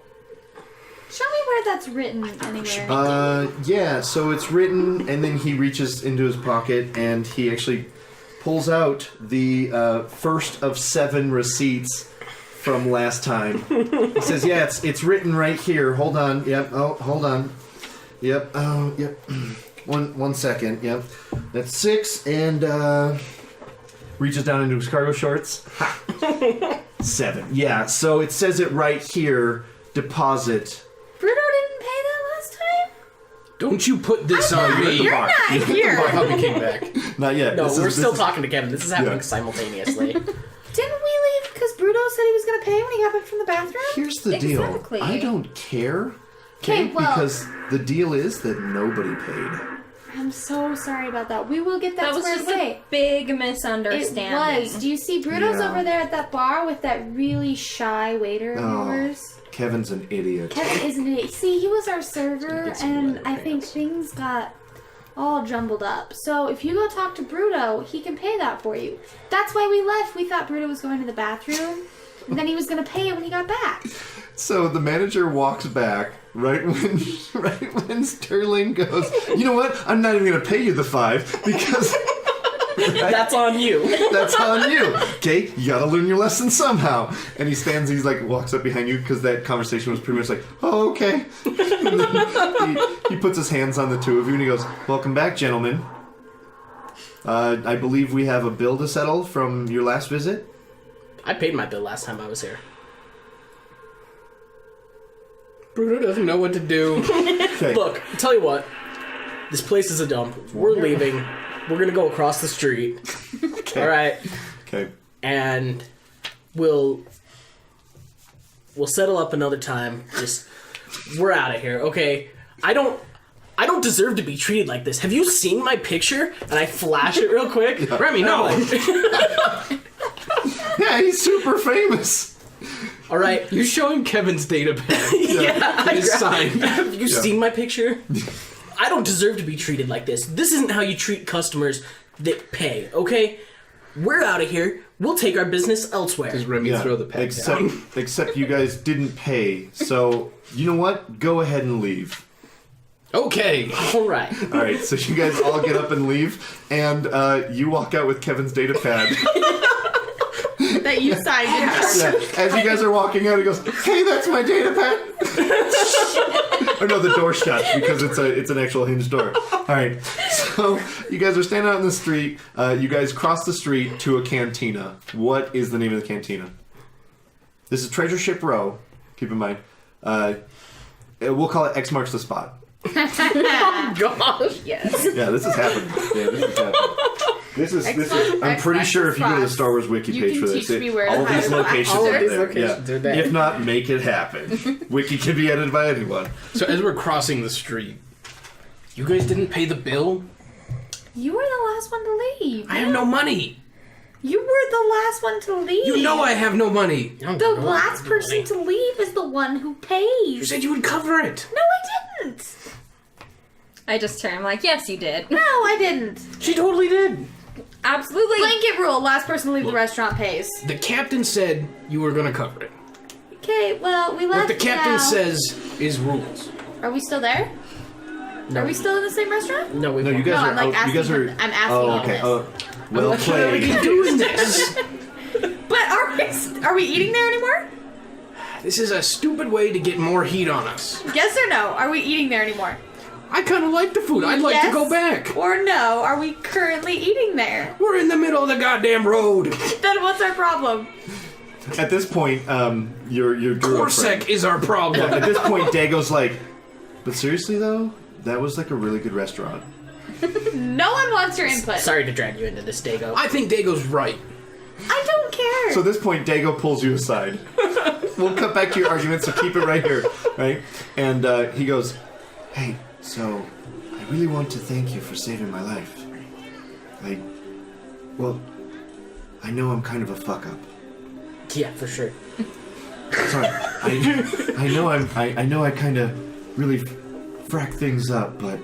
Speaker 5: Show me where that's written anywhere.
Speaker 1: Yeah, so it's written, and then he reaches into his pocket, and he actually pulls out the first of 7 receipts from last time. He says, yeah, it's written right here. Hold on. Yep. Oh, hold on. Yep. Oh, yep. One second. Yep. That's 6, and reaches down into his cargo shorts. Ha. 7. Yeah. So it says it right here. Deposit.
Speaker 5: Bruto didn't pay that last time?
Speaker 3: Don't you put this on me.
Speaker 5: You're not here.
Speaker 3: Our hubby came back.
Speaker 1: Not yet.
Speaker 4: No,
Speaker 1: This
Speaker 4: we're
Speaker 1: is-
Speaker 4: still
Speaker 1: this is-
Speaker 4: talking to Kevin. This is happening
Speaker 1: Yeah.
Speaker 4: simultaneously.
Speaker 5: Didn't we leave because Bruto said he was going to pay when he got back from the bathroom?
Speaker 1: Here's the deal.
Speaker 6: Exactly.
Speaker 1: I don't care.
Speaker 5: Okay, well-
Speaker 1: because the deal is that nobody paid.
Speaker 5: I'm so sorry about that. We will get that
Speaker 6: That was
Speaker 5: squared
Speaker 6: just
Speaker 5: away.
Speaker 6: a big
Speaker 5: It
Speaker 6: misunderstanding.
Speaker 5: was. Do you see Bruto's
Speaker 1: Yeah.
Speaker 5: over there at that bar with that really shy waiter of
Speaker 1: Oh.
Speaker 5: yours?
Speaker 1: Kevin's an idiot.
Speaker 5: Kevin isn't it? See, he was our server,
Speaker 3: Get some
Speaker 5: and
Speaker 3: leather
Speaker 5: I think things got all jumbled up. So if you go talk to Bruto, he can pay that for you. That's why we left. We thought Bruto was going to the bathroom, and then he was going to pay it when he got back.
Speaker 1: So the manager walks back right when Sterling goes, you know what? I'm not even going to pay you the 5 because
Speaker 4: That's on you.
Speaker 1: that's on you. Okay, you got to learn your lesson somehow. And he stands, he's like, walks up behind you because that conversation was pretty much like, oh, okay. And then he puts his hands on the two of you and he goes, welcome back, gentlemen. I believe we have a bill to settle from your last visit.
Speaker 4: I paid my bill last time I was here.
Speaker 3: Bruto doesn't know what to do.
Speaker 1: Okay.
Speaker 4: Look, tell you what. This place is a dump. We're leaving. We're gonna go across the street.
Speaker 1: Okay.
Speaker 4: Alright?
Speaker 1: Okay.
Speaker 4: And we'll settle up another time. Just we're out of here, okay? I don't deserve to be treated like this. Have you seen my picture? And I flash it real quick. Remy, no.
Speaker 1: Yeah, he's super famous.
Speaker 4: All right.
Speaker 3: You're showing Kevin's data pad.
Speaker 4: Yeah.
Speaker 3: His sign.
Speaker 4: Have you seen my picture? I don't deserve to be treated like this. This isn't how you treat customers that pay, okay? We're out of here. We'll take our business elsewhere.
Speaker 3: Does Remy throw the pad down?
Speaker 1: Except you guys didn't pay. So, you know what? Go ahead and leave.
Speaker 3: Okay.
Speaker 4: All right.
Speaker 1: All right, so you guys all get up and leave, and you walk out with Kevin's data pad.
Speaker 5: That you signed in.
Speaker 1: Yeah, as you guys are walking out, he goes, "Hey, that's my data pad." Or no, the door's shut because it's an actual hinged door. All right, so you guys are standing out in the street. You guys cross the street to a cantina. What is the name of the cantina? This is Treasure Ship Row. Keep in mind. We'll call it X marks the spot.
Speaker 4: Gosh.
Speaker 5: Yes.
Speaker 1: Yeah, this is happening. Yeah, this is happening. This is. I'm pretty sure if you go to the Star Wars wiki
Speaker 5: You
Speaker 1: page
Speaker 5: can
Speaker 1: for this,
Speaker 5: teach me where
Speaker 1: all
Speaker 5: to
Speaker 1: these
Speaker 5: hide the
Speaker 1: locations
Speaker 5: All
Speaker 1: are
Speaker 5: of these
Speaker 1: there.
Speaker 4: locations
Speaker 1: Yeah.
Speaker 4: are there.
Speaker 1: If not, make it happen. Wiki can be edited by anyone.
Speaker 3: So as we're crossing the street, you guys didn't pay the bill?
Speaker 5: You were the last one to leave.
Speaker 3: I have no money.
Speaker 5: You were the last one to leave.
Speaker 3: You know I have no money.
Speaker 5: The last person to leave is the one who pays.
Speaker 3: You said you would cover it.
Speaker 5: No, I didn't.
Speaker 6: I just turn. I'm like, yes, you did.
Speaker 5: No, I didn't.
Speaker 3: She totally did.
Speaker 6: Absolutely.
Speaker 5: Blanket rule: last person to leave the restaurant pays.
Speaker 3: The captain said you were gonna cover it.
Speaker 5: Okay, well, we left.
Speaker 3: What the captain
Speaker 5: now.
Speaker 3: says is rules.
Speaker 5: Are we still there?
Speaker 4: No.
Speaker 5: Are we still in the same restaurant?
Speaker 4: No, we
Speaker 1: No, you
Speaker 4: won't.
Speaker 1: guys
Speaker 5: No,
Speaker 1: are
Speaker 5: I'm like
Speaker 1: out. You guys
Speaker 5: asking
Speaker 1: are.
Speaker 5: him- I'm asking
Speaker 1: Oh,
Speaker 5: him
Speaker 1: okay.
Speaker 5: this.
Speaker 1: Well
Speaker 3: How are we
Speaker 1: played.
Speaker 3: doing this?
Speaker 5: But are we eating there anymore?
Speaker 3: This is a stupid way to get more heat on us.
Speaker 5: Yes or no? Are we eating there anymore?
Speaker 3: I kind of like the food. I'd like to
Speaker 5: Yes
Speaker 3: go back.
Speaker 5: Or no? Are we currently eating there?
Speaker 3: We're in the middle of the goddamn road.
Speaker 5: Then what's our problem?
Speaker 1: At this point, your girlfriend.
Speaker 3: Corsac is our problem.
Speaker 1: At this point, Dago's like, but seriously though, that was like a really good restaurant.
Speaker 5: No one wants your input.
Speaker 4: Sorry to drag you into this, Dago.
Speaker 3: I think Dago's right.
Speaker 5: I don't care.
Speaker 1: So at this point, Dago pulls you aside. We'll cut back to your argument, so keep it right here, right? And he goes, hey, so I really want to thank you for saving my life. I know I'm kind of a fuck up.
Speaker 4: Yeah, for sure.
Speaker 1: Sorry, I know I kind of really frack things up, but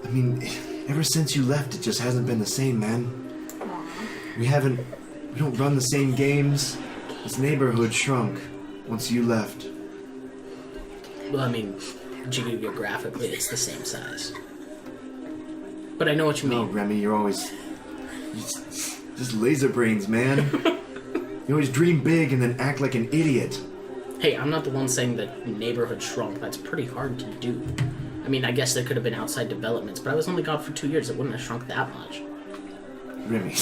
Speaker 1: I mean, ever since you left, it just hasn't been the same, man. We don't run the same games. This neighborhood shrunk once you left.
Speaker 4: Well, I mean, geographically, it's the same size. But I know what you
Speaker 1: No,
Speaker 4: mean.
Speaker 1: Remy, you're just laser brains, man. You always dream big and then act like an idiot.
Speaker 4: Hey, I'm not the one saying that neighborhood shrunk. That's pretty hard to do. I mean, I guess there could have been outside developments, but I was only gone for 2 years. It wouldn't have shrunk that much.
Speaker 1: Remy.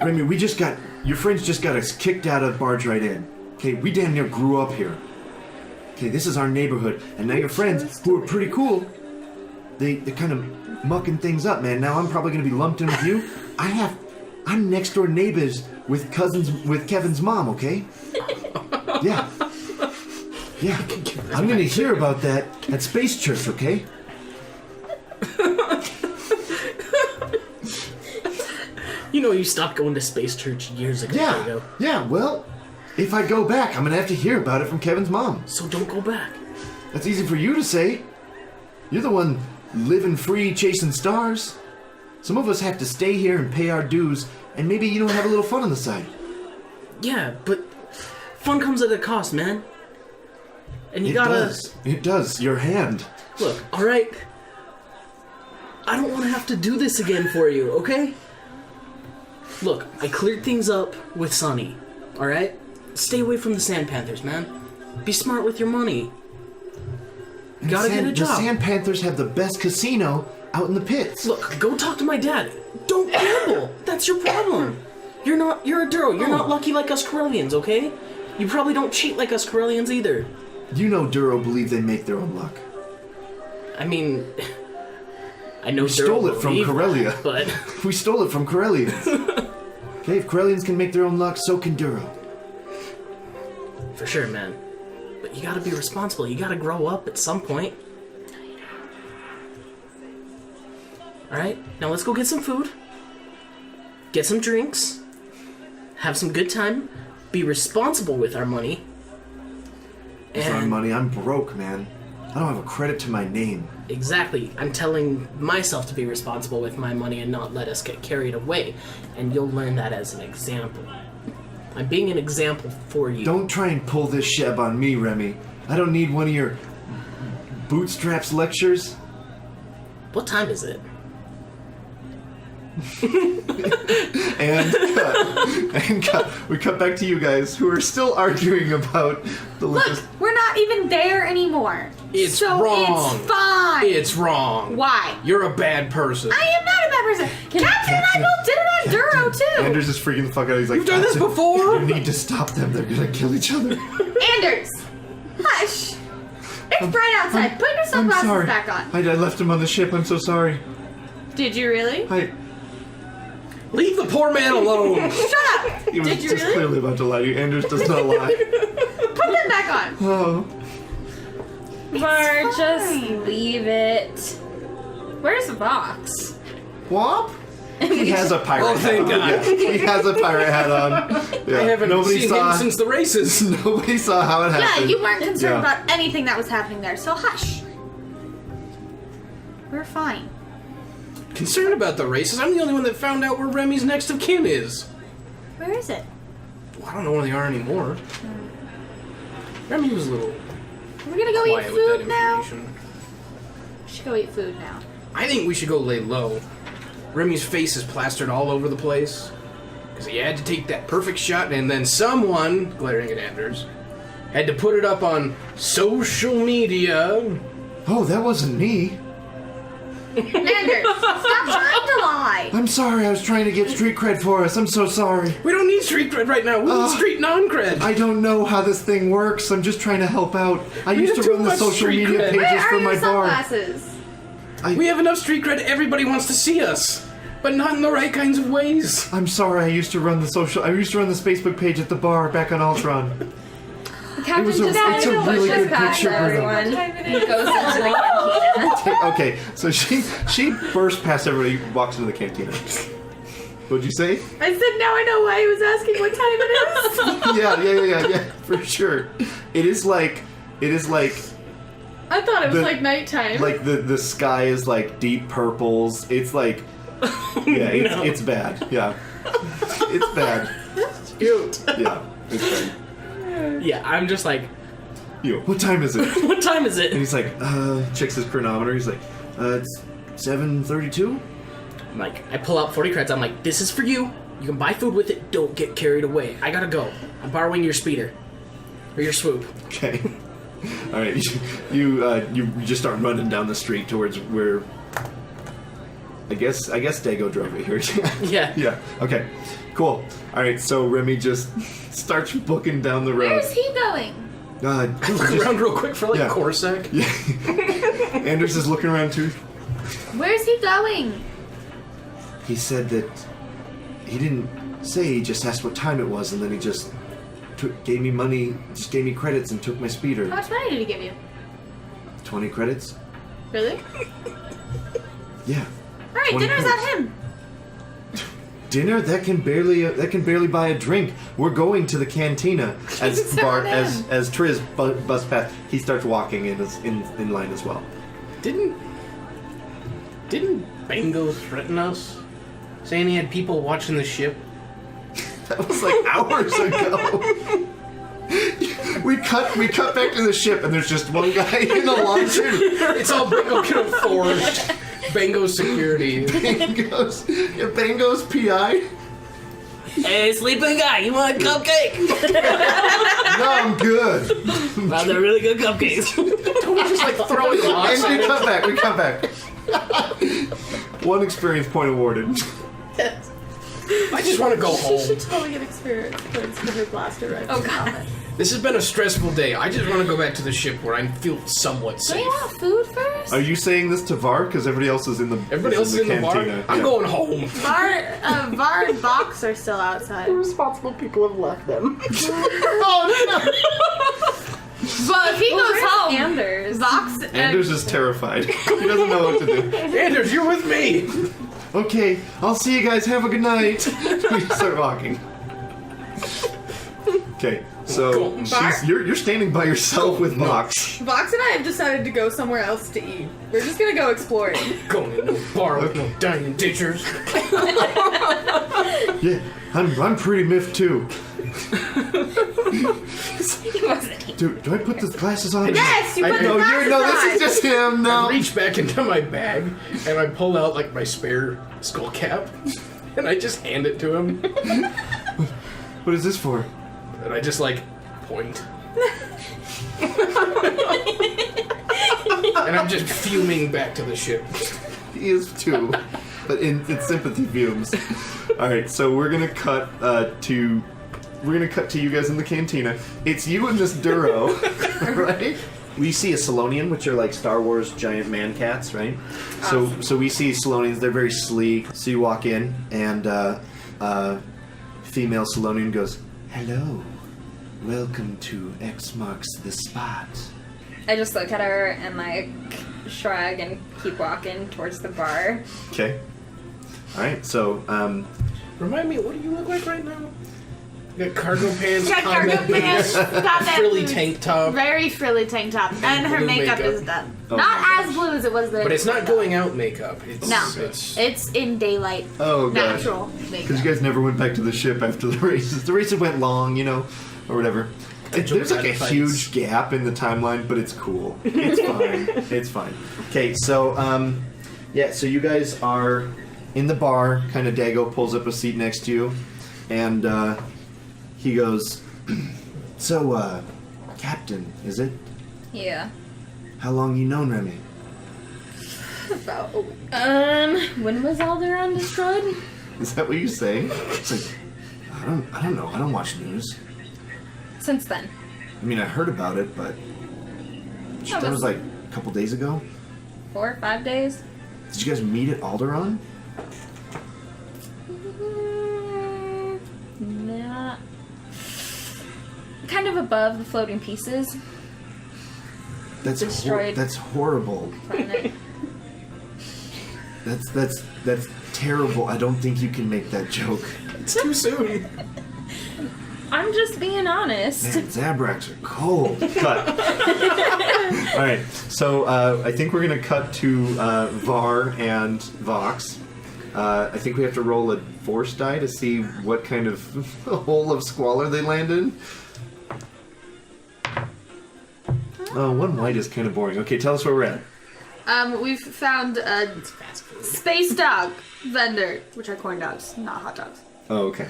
Speaker 1: Remy, your friends just got us kicked out of Barge Right In. Okay, we damn near grew up here. Okay, this is our neighborhood, and now your friends, who are pretty cool, they're kind of mucking things up, man. Now I'm probably gonna be lumped in with you. I'm next door neighbors with Kevin's mom, okay? Yeah. Yeah. I'm gonna hear about that at Space Church, okay?
Speaker 4: You know, you stopped going to Space Church years ago,
Speaker 1: Yeah.
Speaker 4: Dago.
Speaker 1: Yeah, well, if I go back, I'm gonna have to hear about it from Kevin's mom.
Speaker 4: So don't go back.
Speaker 1: That's easy for you to say. You're the one living free, chasing stars. Some of us have to stay here and pay our dues, and maybe you don't have a little fun on the side.
Speaker 4: Yeah, but fun comes at a cost, man. And you
Speaker 1: It
Speaker 4: gotta...
Speaker 1: does. It does. Your hand.
Speaker 4: Look, alright? I don't want to have to do this again for you, okay? Look, I cleared things up with Sunny, alright? Stay away from the Sand Panthers, man. Be smart with your money. You gotta get a
Speaker 1: The
Speaker 4: job.
Speaker 1: Sand Panthers have the best casino out in the pits.
Speaker 4: Look, go talk to my dad. Don't gamble. That's your problem. You're a Duro. You're not lucky like us Corellians, okay? You probably don't cheat like us Corellians either.
Speaker 1: You know Duro believe they make their own luck.
Speaker 4: I mean, I know
Speaker 1: We stole
Speaker 4: Duro
Speaker 1: it from
Speaker 4: believe
Speaker 1: Corellia.
Speaker 4: that, but
Speaker 1: We stole it from Corellians. Okay, if Corellians can make their own luck, so can Duro.
Speaker 4: for sure, man. But you gotta be responsible. You gotta grow up at some point. Alright, now let's go get some food. Get some drinks. Have some good time. Be responsible with our money.
Speaker 1: It's our money. I'm broke, man. I don't have a credit to my name.
Speaker 4: Exactly. I'm telling myself to be responsible with my money and not let us get carried away. And you'll learn that as an example. I'm being an example for you.
Speaker 1: Don't try and pull this sheb on me, Remy. I don't need one of your bootstraps lectures.
Speaker 4: What time is it?
Speaker 1: And cut. And cut. We cut back to you guys, who are still arguing about the
Speaker 5: Look, we're not even there anymore.
Speaker 3: It's
Speaker 5: so
Speaker 3: wrong.
Speaker 5: It's fine.
Speaker 3: It's wrong.
Speaker 5: Why?
Speaker 3: You're a bad person.
Speaker 5: I am not a bad person. Captain and I both did it on Duro too.
Speaker 1: Anders is freaking the fuck out. He's like,
Speaker 3: You've done this
Speaker 1: "Captain,
Speaker 3: before."
Speaker 1: You need to stop them. They're gonna kill each other.
Speaker 5: Anders, hush. It's bright outside. Put your
Speaker 1: I'm
Speaker 5: sunglasses
Speaker 1: sorry.
Speaker 5: back on.
Speaker 1: I left him on the ship. I'm so sorry.
Speaker 5: Did you really?
Speaker 3: Leave the poor man alone.
Speaker 5: Shut up.
Speaker 1: He was
Speaker 5: Did you
Speaker 1: just
Speaker 5: really?
Speaker 1: clearly about to lie to you. Anders does not lie.
Speaker 5: Put them back on.
Speaker 1: Oh.
Speaker 6: Var, just
Speaker 5: fine.
Speaker 6: leave it. Where's the box?
Speaker 1: Whop? He has a pirate
Speaker 3: Oh, thank
Speaker 1: hat on.
Speaker 3: God.
Speaker 1: Yeah, he has a pirate hat on. Yeah.
Speaker 3: I haven't
Speaker 1: Nobody
Speaker 3: seen
Speaker 1: saw,
Speaker 3: him since the races.
Speaker 1: Nobody saw how it
Speaker 5: Yeah,
Speaker 1: happened.
Speaker 5: you weren't concerned
Speaker 1: Yeah.
Speaker 5: about anything that was happening there, so hush. We're fine.
Speaker 3: Concerned about the races? I'm the only one that found out where Remy's next of kin is.
Speaker 5: Where is it?
Speaker 3: Well, I don't know where they are anymore. Remy was a little
Speaker 5: We're gonna go eat
Speaker 3: quiet with that
Speaker 5: food now.
Speaker 3: information.
Speaker 5: We should go eat food now.
Speaker 3: I think we should go lay low. Remy's face is plastered all over the place. Because he had to take that perfect shot, and then someone, glaring at Anders, had to put it up on social media.
Speaker 2: Oh, that wasn't me.
Speaker 5: Anders, stop trying to lie.
Speaker 2: I'm sorry, I was trying to get street cred for us. I'm so sorry.
Speaker 3: We don't need street cred right now. We need street non-cred.
Speaker 2: I don't know how this thing works. I'm just trying to help out. I used to
Speaker 3: have too
Speaker 2: run the
Speaker 3: much
Speaker 2: social
Speaker 3: street
Speaker 2: media
Speaker 3: cred.
Speaker 2: pages
Speaker 5: Where
Speaker 2: for
Speaker 5: are
Speaker 2: my
Speaker 5: your
Speaker 2: bar.
Speaker 5: sunglasses?
Speaker 3: We have enough street cred. Everybody wants to see us, but not in the right kinds of ways.
Speaker 2: I'm sorry, I used to run the Facebook page at the bar back on Ultron.
Speaker 6: Captain
Speaker 2: It's a really good picture, Bruno.
Speaker 6: everyone goes into the cantina.
Speaker 2: Okay, so she burst past everybody, walks into the cantina. What'd you say?
Speaker 5: I said now I know why he was asking what time it is.
Speaker 2: Yeah, for sure. It is like
Speaker 5: I thought it was like nighttime.
Speaker 1: Like the sky is like deep purples. It's like, yeah, it's bad. Yeah, it's bad.
Speaker 4: Cute.
Speaker 1: Yeah, it's bad.
Speaker 4: Yeah, I'm just like,
Speaker 1: Yo, what time is it?
Speaker 4: what time is
Speaker 1: And
Speaker 4: it?
Speaker 1: he's like, checks his chronometer. He's like, it's 7:32.
Speaker 4: I'm like, I pull out 40 creds. I'm like, this is for you. You can buy food with it. Don't get carried away. I gotta go. I'm borrowing your speeder. Or your swoop.
Speaker 1: Okay. All right. You just start running down the street towards where. I guess Dego drove it here.
Speaker 4: Yeah.
Speaker 1: Yeah. Okay. Cool. All right. So Remy just starts booking down the road.
Speaker 5: Where's he going?
Speaker 3: I look around real quick for like
Speaker 1: Yeah.
Speaker 3: Corsac.
Speaker 1: Yeah. Anders is looking around too.
Speaker 5: Where's he going?
Speaker 1: He said that he didn't say. He just asked what time it was, and then he just gave me money, just gave me credits, and took my
Speaker 5: How
Speaker 1: speeder.
Speaker 5: much money did he give you?
Speaker 1: 20 credits.
Speaker 5: Really?
Speaker 1: Yeah.
Speaker 5: All right,
Speaker 1: 20
Speaker 5: dinner's
Speaker 1: credits.
Speaker 5: on him.
Speaker 1: Dinner that can barely buy a drink. We're going to the cantina. As
Speaker 5: It's
Speaker 1: Bart,
Speaker 5: on
Speaker 1: as
Speaker 5: him.
Speaker 1: as Triz busts past, he starts walking in line as well.
Speaker 3: Didn't Bango threaten us? Saying he had people watching the ship?
Speaker 1: That was like hours ago. We cut back to the ship, and there's just one guy in the launcher.
Speaker 3: It's all Bango can afford. Bango's security.
Speaker 1: Bango's PI.
Speaker 4: Hey, sleeping guy, you want a cupcake?
Speaker 1: No, I'm good.
Speaker 4: Wow, they're really good cupcakes.
Speaker 3: We're just like throwing rocks
Speaker 1: And
Speaker 3: at
Speaker 1: we cut back. One experience point awarded.
Speaker 3: I just want to go
Speaker 5: She
Speaker 3: home.
Speaker 5: should totally get experience points for her blaster rifle.
Speaker 6: Oh god.
Speaker 3: This has been a stressful day. I just want to go back to the ship where I feel somewhat
Speaker 5: Do you
Speaker 3: safe.
Speaker 5: want food first?
Speaker 1: Are you saying this to Var? Because everybody else is in the
Speaker 3: Everybody else is in the bar.
Speaker 1: cantina.
Speaker 3: I'm
Speaker 1: Yeah.
Speaker 3: going home.
Speaker 5: Var and Box are still outside.
Speaker 4: Responsible people have left them.
Speaker 5: But if he goes home,
Speaker 6: Anders.
Speaker 5: Vox
Speaker 1: Anders is terrified. He doesn't know what to do.
Speaker 3: Anders, you're with me.
Speaker 1: Okay, I'll see you guys. Have a good night. We start walking. Okay, so you're standing by yourself with Vox.
Speaker 5: Vox and I have decided to go somewhere else to eat. We're just gonna go exploring.
Speaker 3: Going to no bar with no dining ditchers.
Speaker 1: Yeah, I'm pretty miffed too.
Speaker 6: He wasn't.
Speaker 1: Do I put the glasses on?
Speaker 5: Yes, you put the
Speaker 1: No,
Speaker 5: glasses
Speaker 1: this
Speaker 5: on.
Speaker 1: is just him.
Speaker 3: I
Speaker 1: No.
Speaker 3: reach back into my bag and I pull out like my spare skull cap and I just hand it to him
Speaker 1: What is this for?
Speaker 3: and I just like point. And I'm just fuming back to the ship.
Speaker 1: He is too, but in sympathy fumes. All right, so we're gonna cut to you guys in the cantina. It's you and this Duro, right? We see a Salonian, which are like Star Wars giant man cats, right? So we see Salonians. They're very sleek. So you walk in, and female Salonian goes, "Hello, welcome to X marks the spot."
Speaker 6: I just look at her and like shrug and keep walking towards the bar.
Speaker 1: Okay. All right. So
Speaker 3: Remind me, what do you look like right now? You got cargo pants,
Speaker 5: Got cargo
Speaker 3: combat
Speaker 5: pants,
Speaker 3: boots,
Speaker 5: got that
Speaker 3: frilly
Speaker 5: boots.
Speaker 3: tank top.
Speaker 5: Very frilly tank top, and her
Speaker 3: blue
Speaker 5: makeup
Speaker 3: makeup.
Speaker 5: is done.
Speaker 1: Oh
Speaker 5: Not
Speaker 1: my
Speaker 5: as blue as it was there.
Speaker 3: But it's not going out makeup. It's,
Speaker 5: No,
Speaker 3: it's
Speaker 5: it's in daylight.
Speaker 1: oh gosh.
Speaker 5: Natural
Speaker 1: Because
Speaker 5: makeup.
Speaker 1: you guys never went back to the ship after the races. The races went long, or whatever. There's like a
Speaker 3: Fights.
Speaker 1: huge gap in the timeline, but it's cool. It's fine. It's fine. Okay, so so you guys are in the bar. Kind of Dago pulls up a seat next to you,
Speaker 2: And he goes, so, Captain, is it?
Speaker 6: Yeah.
Speaker 2: How long you known Remy?
Speaker 6: About. When was Alderaan destroyed?
Speaker 2: Is that what you say? It's like, I don't know. I don't watch news.
Speaker 6: Since then.
Speaker 2: I mean, I heard about it, but that was like a couple days ago.
Speaker 6: 4 or 5 days.
Speaker 2: Did you guys meet at Alderaan?
Speaker 6: Nah. Kind of above the floating pieces.
Speaker 2: That's
Speaker 6: Destroyed.
Speaker 2: that's horrible.
Speaker 6: Planet.
Speaker 2: That's terrible. I don't think you can make that joke.
Speaker 3: It's too soon.
Speaker 6: I'm just being honest.
Speaker 2: Man, Zabraks are cold.
Speaker 1: Cut. All right. So I think we're gonna cut to Var and Vox. I think we have to roll a force die to see what kind of hole of squalor they land in. Oh, one white is kind of boring. Okay, tell us where we're at.
Speaker 5: We've found a space dog vendor, which are corn dogs, not hot dogs.
Speaker 1: Oh, okay.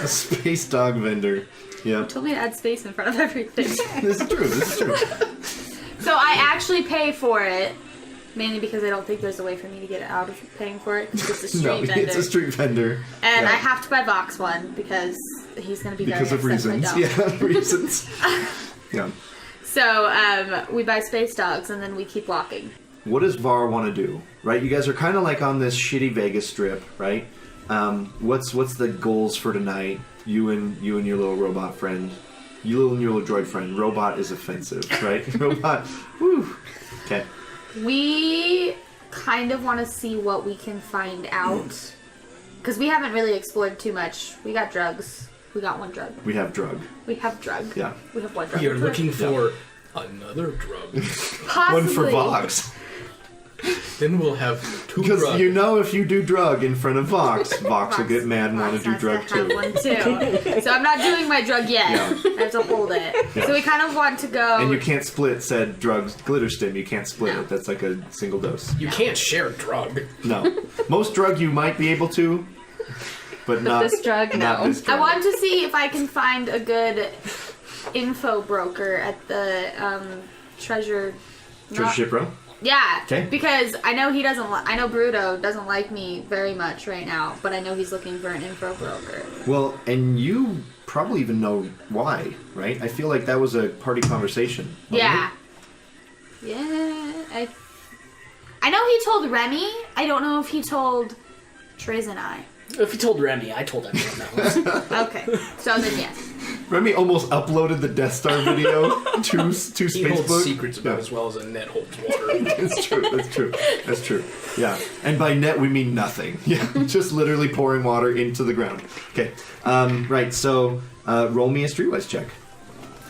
Speaker 1: A space dog vendor. Yeah.
Speaker 5: Told me to add space in front of everything.
Speaker 1: This is true. This is true.
Speaker 5: So I actually pay for it, mainly because I don't think there's a way for me to get out of paying for it. It's a street
Speaker 1: No,
Speaker 5: vendor.
Speaker 1: it's a street vendor.
Speaker 5: And
Speaker 1: Yeah.
Speaker 5: I have to buy Vox one because he's going to be
Speaker 1: Because of
Speaker 5: very upset
Speaker 1: reasons.
Speaker 5: if I don't.
Speaker 1: Yeah, reasons. Yeah.
Speaker 5: So we buy space dogs and then we keep walking.
Speaker 1: What does Var want to do? Right? You guys are kind of like on this shitty Vegas strip, right? What's the goals for tonight? You and your little robot friend. You and your little droid friend. Robot is offensive, right? Robot. Woo. Okay.
Speaker 5: We kind of want to see what we can find out. Because we haven't really explored too much. We got drugs. We got one drug.
Speaker 1: We have drug.
Speaker 5: We have drug.
Speaker 1: Yeah.
Speaker 5: We have one drug.
Speaker 3: We are looking for another drug.
Speaker 5: Possibly.
Speaker 1: One for Vox.
Speaker 3: Then we'll have 2
Speaker 1: Because
Speaker 3: drugs.
Speaker 1: you know if you do drug in front of Vox, Vox will get mad and want to do
Speaker 5: Vox
Speaker 1: drug
Speaker 5: has to have
Speaker 1: too.
Speaker 5: one too. So I'm not doing my drug yet.
Speaker 1: Yeah.
Speaker 5: I have to hold it.
Speaker 1: Yeah.
Speaker 5: So we kind of want to go.
Speaker 1: And you can't split said drugs, glitter stim. You can't split
Speaker 5: No.
Speaker 1: it. That's like a single dose.
Speaker 3: You can't share a drug.
Speaker 1: No. Most drug you might be able to, but not
Speaker 6: this drug,
Speaker 1: not
Speaker 6: no.
Speaker 1: this drug.
Speaker 5: I want to see if I can find a good info broker at the treasure.
Speaker 1: Treasure ship row?
Speaker 5: Yeah.
Speaker 1: 'Kay.
Speaker 5: Because I know he doesn't. I know Bruto doesn't like me very much right now, but I know he's looking for an info broker.
Speaker 1: Well, and you probably even know why, right? I feel like that was a party conversation. wasn't
Speaker 5: Yeah. Yeah. I know he told Remy. I don't know if he told Triz and I.
Speaker 4: If you told Remy, I told everyone else.
Speaker 5: Okay. So then yes.
Speaker 1: it? Remy almost uploaded the Death Star video to
Speaker 3: He holds
Speaker 1: Facebook.
Speaker 3: secrets about
Speaker 1: Yeah.
Speaker 3: as well as a net holds water.
Speaker 1: That's true. That's true. That's true. Yeah. And by net we mean nothing. Yeah. Just literally pouring water into the ground. Okay. Right. So roll me a streetwise check.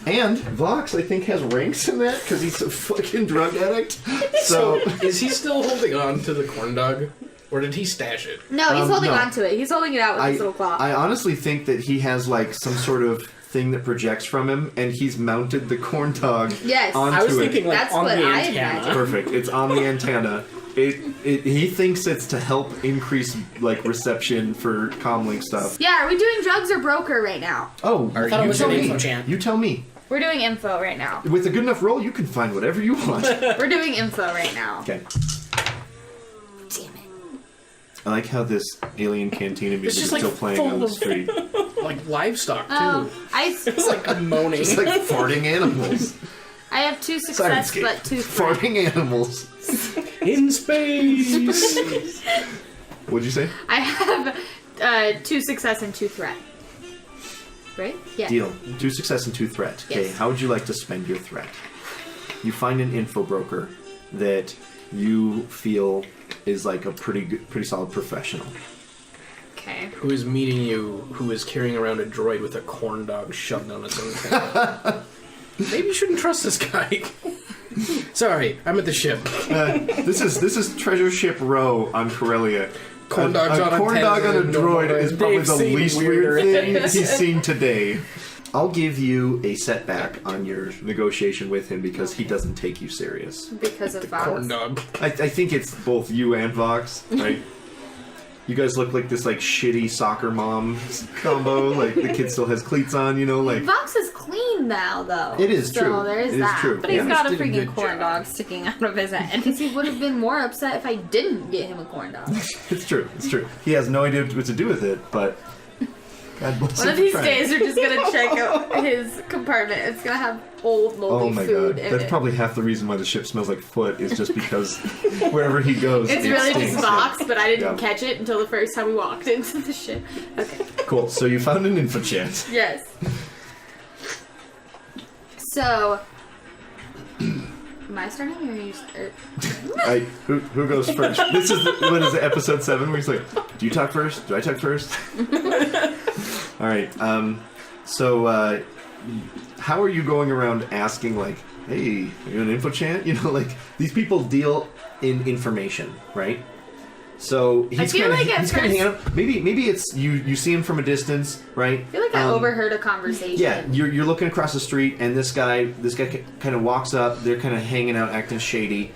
Speaker 1: And Vox, I think, has ranks in that because he's a fucking drug addict. So
Speaker 3: Is he still holding on to the corn dog? Or did he stash it?
Speaker 5: No, he's holding
Speaker 1: no.
Speaker 5: on to it. He's holding it out with his little claw.
Speaker 1: I honestly think that he has like some sort of thing that projects from him, and he's mounted the corn dog
Speaker 5: Yes.
Speaker 1: onto
Speaker 4: I was
Speaker 1: it.
Speaker 4: thinking like
Speaker 5: That's
Speaker 4: on
Speaker 5: what
Speaker 4: the
Speaker 5: I
Speaker 4: antenna.
Speaker 5: imagined.
Speaker 1: Perfect. It's on the antenna. He thinks it's to help increase like reception for comlink stuff.
Speaker 5: Yeah, are we doing drugs or broker right now?
Speaker 1: Oh,
Speaker 4: I thought it
Speaker 1: you
Speaker 4: was
Speaker 1: tell
Speaker 4: an
Speaker 1: me.
Speaker 4: infochant.
Speaker 1: You tell me.
Speaker 5: We're doing info right now.
Speaker 1: With a good enough roll, you can find whatever you want.
Speaker 5: We're doing info right now.
Speaker 1: Okay.
Speaker 5: Damn it.
Speaker 1: I like how this alien cantina music is
Speaker 3: just, like,
Speaker 1: still playing on
Speaker 3: full
Speaker 1: the
Speaker 3: of-
Speaker 1: street.
Speaker 3: Like livestock, too.
Speaker 5: Oh,
Speaker 3: It's like moaning.
Speaker 1: It's like farting animals.
Speaker 5: I have 2 success,
Speaker 1: Syrinscape.
Speaker 5: but 2 threat.
Speaker 1: Farting animals.
Speaker 3: In space!
Speaker 5: I
Speaker 1: What'd you say?
Speaker 5: have 2 success and 2 threat. Right? Yeah.
Speaker 1: Deal. 2 success and 2 threat. Okay,
Speaker 5: Yes.
Speaker 1: how would you like to spend your threat? You find an info broker that you feel is like a pretty solid professional.
Speaker 5: Okay.
Speaker 3: Who is meeting you, who is carrying around a droid with a corn dog shoved on its own head. Maybe you shouldn't trust this guy. Sorry, I'm at the ship.
Speaker 1: This is Treasure Ship Row on Corellia.
Speaker 3: Corn dogs
Speaker 1: a
Speaker 3: on
Speaker 1: corn
Speaker 3: antennas
Speaker 1: dog on a
Speaker 3: is no
Speaker 1: droid
Speaker 3: more-
Speaker 1: is probably
Speaker 4: They've
Speaker 1: the
Speaker 4: seen
Speaker 1: least
Speaker 4: weirder
Speaker 1: weird thing
Speaker 4: things.
Speaker 1: he's seen today. I'll give you a setback on your negotiation with him because he doesn't take you serious.
Speaker 5: Because of
Speaker 3: Corn
Speaker 5: Vox.
Speaker 3: dog.
Speaker 1: I think it's both you and Vox, right? You guys look like this like shitty soccer mom combo. Like the kid still has cleats on, you know, like.
Speaker 5: Vox is clean now, though.
Speaker 1: It is
Speaker 5: so
Speaker 1: true.
Speaker 5: There is
Speaker 1: It is
Speaker 5: that.
Speaker 1: true.
Speaker 6: But he's
Speaker 1: Yeah.
Speaker 6: got a
Speaker 3: Did a
Speaker 6: freaking
Speaker 3: good
Speaker 6: corn
Speaker 3: job.
Speaker 6: dog sticking out of his head.
Speaker 5: Because he would have been more upset if I didn't get him a corn dog.
Speaker 1: It's true. It's true. He has no idea what to do with it, but. God bless
Speaker 5: One
Speaker 1: him
Speaker 5: of
Speaker 1: for
Speaker 5: these
Speaker 1: trying.
Speaker 5: days, we're just gonna check out his compartment. It's gonna have old moldy
Speaker 1: Oh my
Speaker 5: food
Speaker 1: god.
Speaker 5: in
Speaker 1: That's
Speaker 5: it.
Speaker 1: probably half the reason why the ship smells like foot is just because wherever he goes.
Speaker 5: It's
Speaker 1: it
Speaker 5: really
Speaker 1: stinks.
Speaker 5: just Vox, but I didn't
Speaker 1: Yeah.
Speaker 5: catch it until the first time we walked into the ship. Okay.
Speaker 1: Cool. So you found an infochant.
Speaker 5: Yes. So, am I starting or are you?
Speaker 1: Who goes first? This is what is it, episode 7 where he's like, "Do you talk first? Do I talk first?" All right. So how are you going around asking like, "Hey, are you an infochant?" You know, like these people deal in information, right? So he's
Speaker 5: feel
Speaker 1: kind of
Speaker 5: like at
Speaker 1: he's kind of
Speaker 5: first-
Speaker 1: hanging out. Maybe it's you see him from a distance, right?
Speaker 5: I feel like I overheard a conversation.
Speaker 1: Yeah, you're looking across the street, and this guy kind of walks up. They're kind of hanging out, acting shady.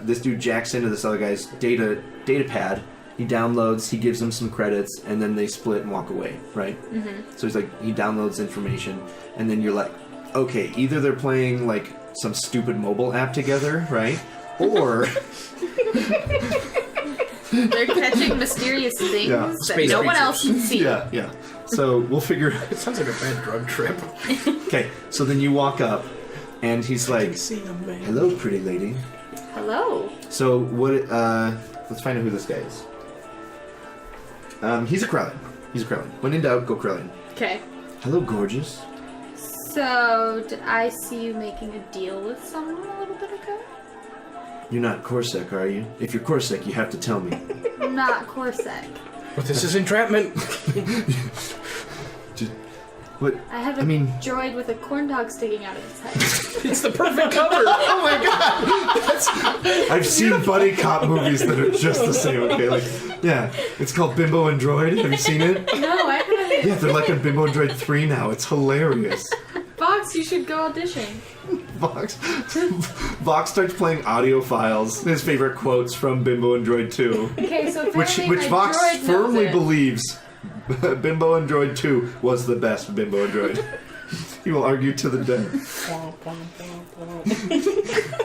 Speaker 1: This dude jacks into this other guy's data pad. He downloads. He gives him some credits, and then they split and walk away. Right. Mm-hmm. So he's like, he downloads information, and then you're like, okay, either they're playing like some stupid mobile app together, right? Or
Speaker 5: They're catching mysterious things
Speaker 1: Yeah.
Speaker 5: that
Speaker 3: Space
Speaker 5: no one
Speaker 3: creatures.
Speaker 5: else can see.
Speaker 1: yeah. So we'll figure.
Speaker 3: It sounds like a bad drug trip.
Speaker 1: Okay. So then you walk up, and he's like, "Hello, pretty lady."
Speaker 5: Hello.
Speaker 1: So what? Let's find out who this guy is. He's a Krellin. When in doubt, go Krellin.
Speaker 5: Okay.
Speaker 1: Hello, gorgeous.
Speaker 5: So, did I see you making a deal with someone a little bit ago?
Speaker 1: You're not Corsac, are you? If you're Corsac, you have to tell me.
Speaker 5: Not Corsac.
Speaker 3: But this is entrapment.
Speaker 1: What?
Speaker 5: I have a droid with a corn dog sticking out of his head.
Speaker 3: It's the perfect cover. Oh my god.
Speaker 1: I've seen buddy cop movies that are just the same. Okay, like yeah, it's called Bimbo and Droid. Have you seen it?
Speaker 5: No, I haven't.
Speaker 1: Yeah, they're like on Bimbo and Droid 3 now. It's hilarious.
Speaker 5: Vox, you should go audition.
Speaker 1: Vox starts playing audio files. His favorite quotes from Bimbo and Droid 2.
Speaker 5: Okay, so
Speaker 1: Which
Speaker 5: apparently my
Speaker 1: Vox
Speaker 5: droid knows
Speaker 1: firmly
Speaker 5: it.
Speaker 1: believes Bimbo and Droid 2 was the best Bimbo and Droid. He will argue to the death.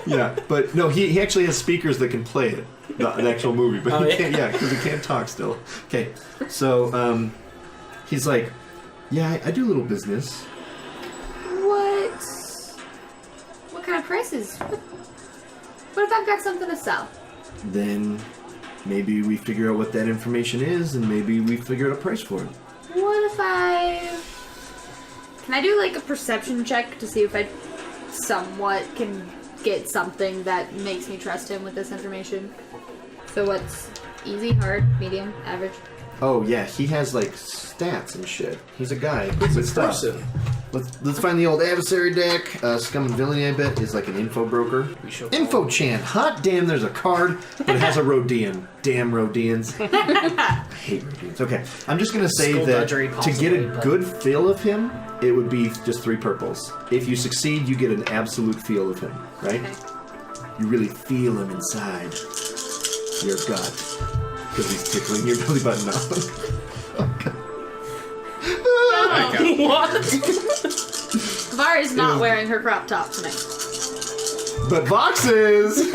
Speaker 1: Yeah, but no, he actually has speakers that can play it, the actual movie, but he can't, because he can't talk still. Okay, so he's like, yeah, I do a little business.
Speaker 5: What kind of prices? What if I've got something to sell?
Speaker 1: Then maybe we figure out what that information is, and maybe we figure out a price for it.
Speaker 5: What if Can I do like a perception check to see if I somewhat can get something that makes me trust him with this information? So what's easy, hard, medium, average?
Speaker 1: Oh yeah, he has like stats and shit. He's a guy with stuff.
Speaker 3: Person.
Speaker 1: Let's find the old adversary deck. Scum and Villainy, I bet, is like an info broker. Infochant. Hot damn, there's a card, but it has a Rodian. Damn Rodians. I hate Rodians. Okay, I'm just gonna say that
Speaker 4: Skullduggery
Speaker 1: to get a
Speaker 4: possibly, but-
Speaker 1: good feel of him, it would be just 3 purples. If you succeed, you get an absolute feel of him, right?
Speaker 5: Okay.
Speaker 1: You really feel him inside your gut. Because he's tickling your belly button now.
Speaker 5: What? Var is not wearing her crop top tonight.
Speaker 1: But Vox is!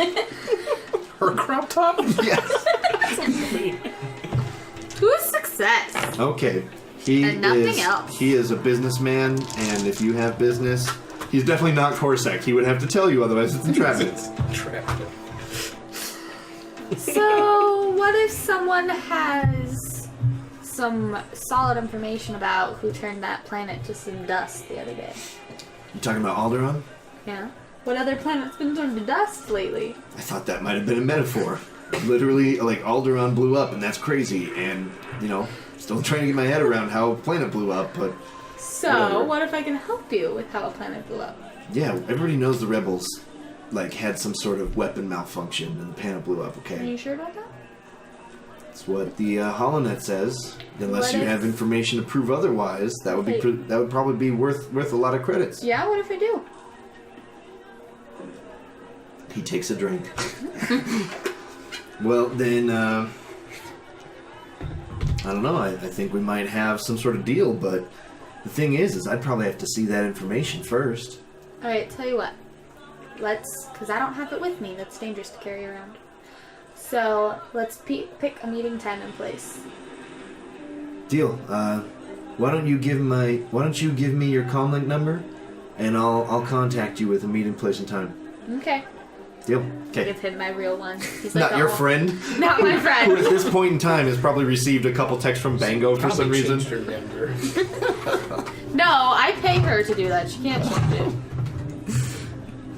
Speaker 3: Her crop top?
Speaker 1: Yes.
Speaker 5: To a success.
Speaker 1: Okay. He
Speaker 5: And nothing
Speaker 1: is,
Speaker 5: else.
Speaker 1: He is a businessman, and if you have business, he's definitely not Corsac. He would have to tell you, otherwise it's entrapment.
Speaker 3: Entrapment.
Speaker 5: So, what if someone has some solid information about who turned that planet to some dust the other day?
Speaker 1: You talking about Alderaan?
Speaker 5: Yeah. What other planet's been turned to dust lately?
Speaker 1: I thought that might have been a metaphor. Literally, like, Alderaan blew up, and that's crazy, and, you know, still trying to get my head around how a planet blew up, but...
Speaker 5: So,
Speaker 1: Whatever.
Speaker 5: what if I can help you with how a planet blew up?
Speaker 1: Yeah, everybody knows the rebels, like, had some sort of weapon malfunction, and the planet blew up,
Speaker 5: Are
Speaker 1: okay?
Speaker 5: you sure about that?
Speaker 1: That's what the HoloNet says. Unless
Speaker 5: What
Speaker 1: you
Speaker 5: if-
Speaker 1: have information to prove otherwise, that would be
Speaker 5: Wait.
Speaker 1: that would probably be worth a lot of credits.
Speaker 5: Yeah, what if I do?
Speaker 1: He takes a drink. Well, then, I don't know. I think we might have some sort of deal, but the thing is I'd probably have to see that information first.
Speaker 5: Alright, tell you what. Because I don't have it with me. That's dangerous to carry around. So, let's pick a meeting time and place.
Speaker 1: Deal. Why don't you give me your comlink number, and I'll contact you with a meeting place and time.
Speaker 5: Okay.
Speaker 1: Deal.
Speaker 5: I
Speaker 1: Okay.
Speaker 5: give him my real one. He's like,
Speaker 1: Not your
Speaker 5: "Oh,
Speaker 1: friend,
Speaker 5: Not my
Speaker 1: who
Speaker 5: friend.
Speaker 1: at this point in time has probably received a couple texts from Bango for some
Speaker 3: Probably
Speaker 1: reason.
Speaker 3: changed her number.
Speaker 5: No, I pay her to do that. She can't change it.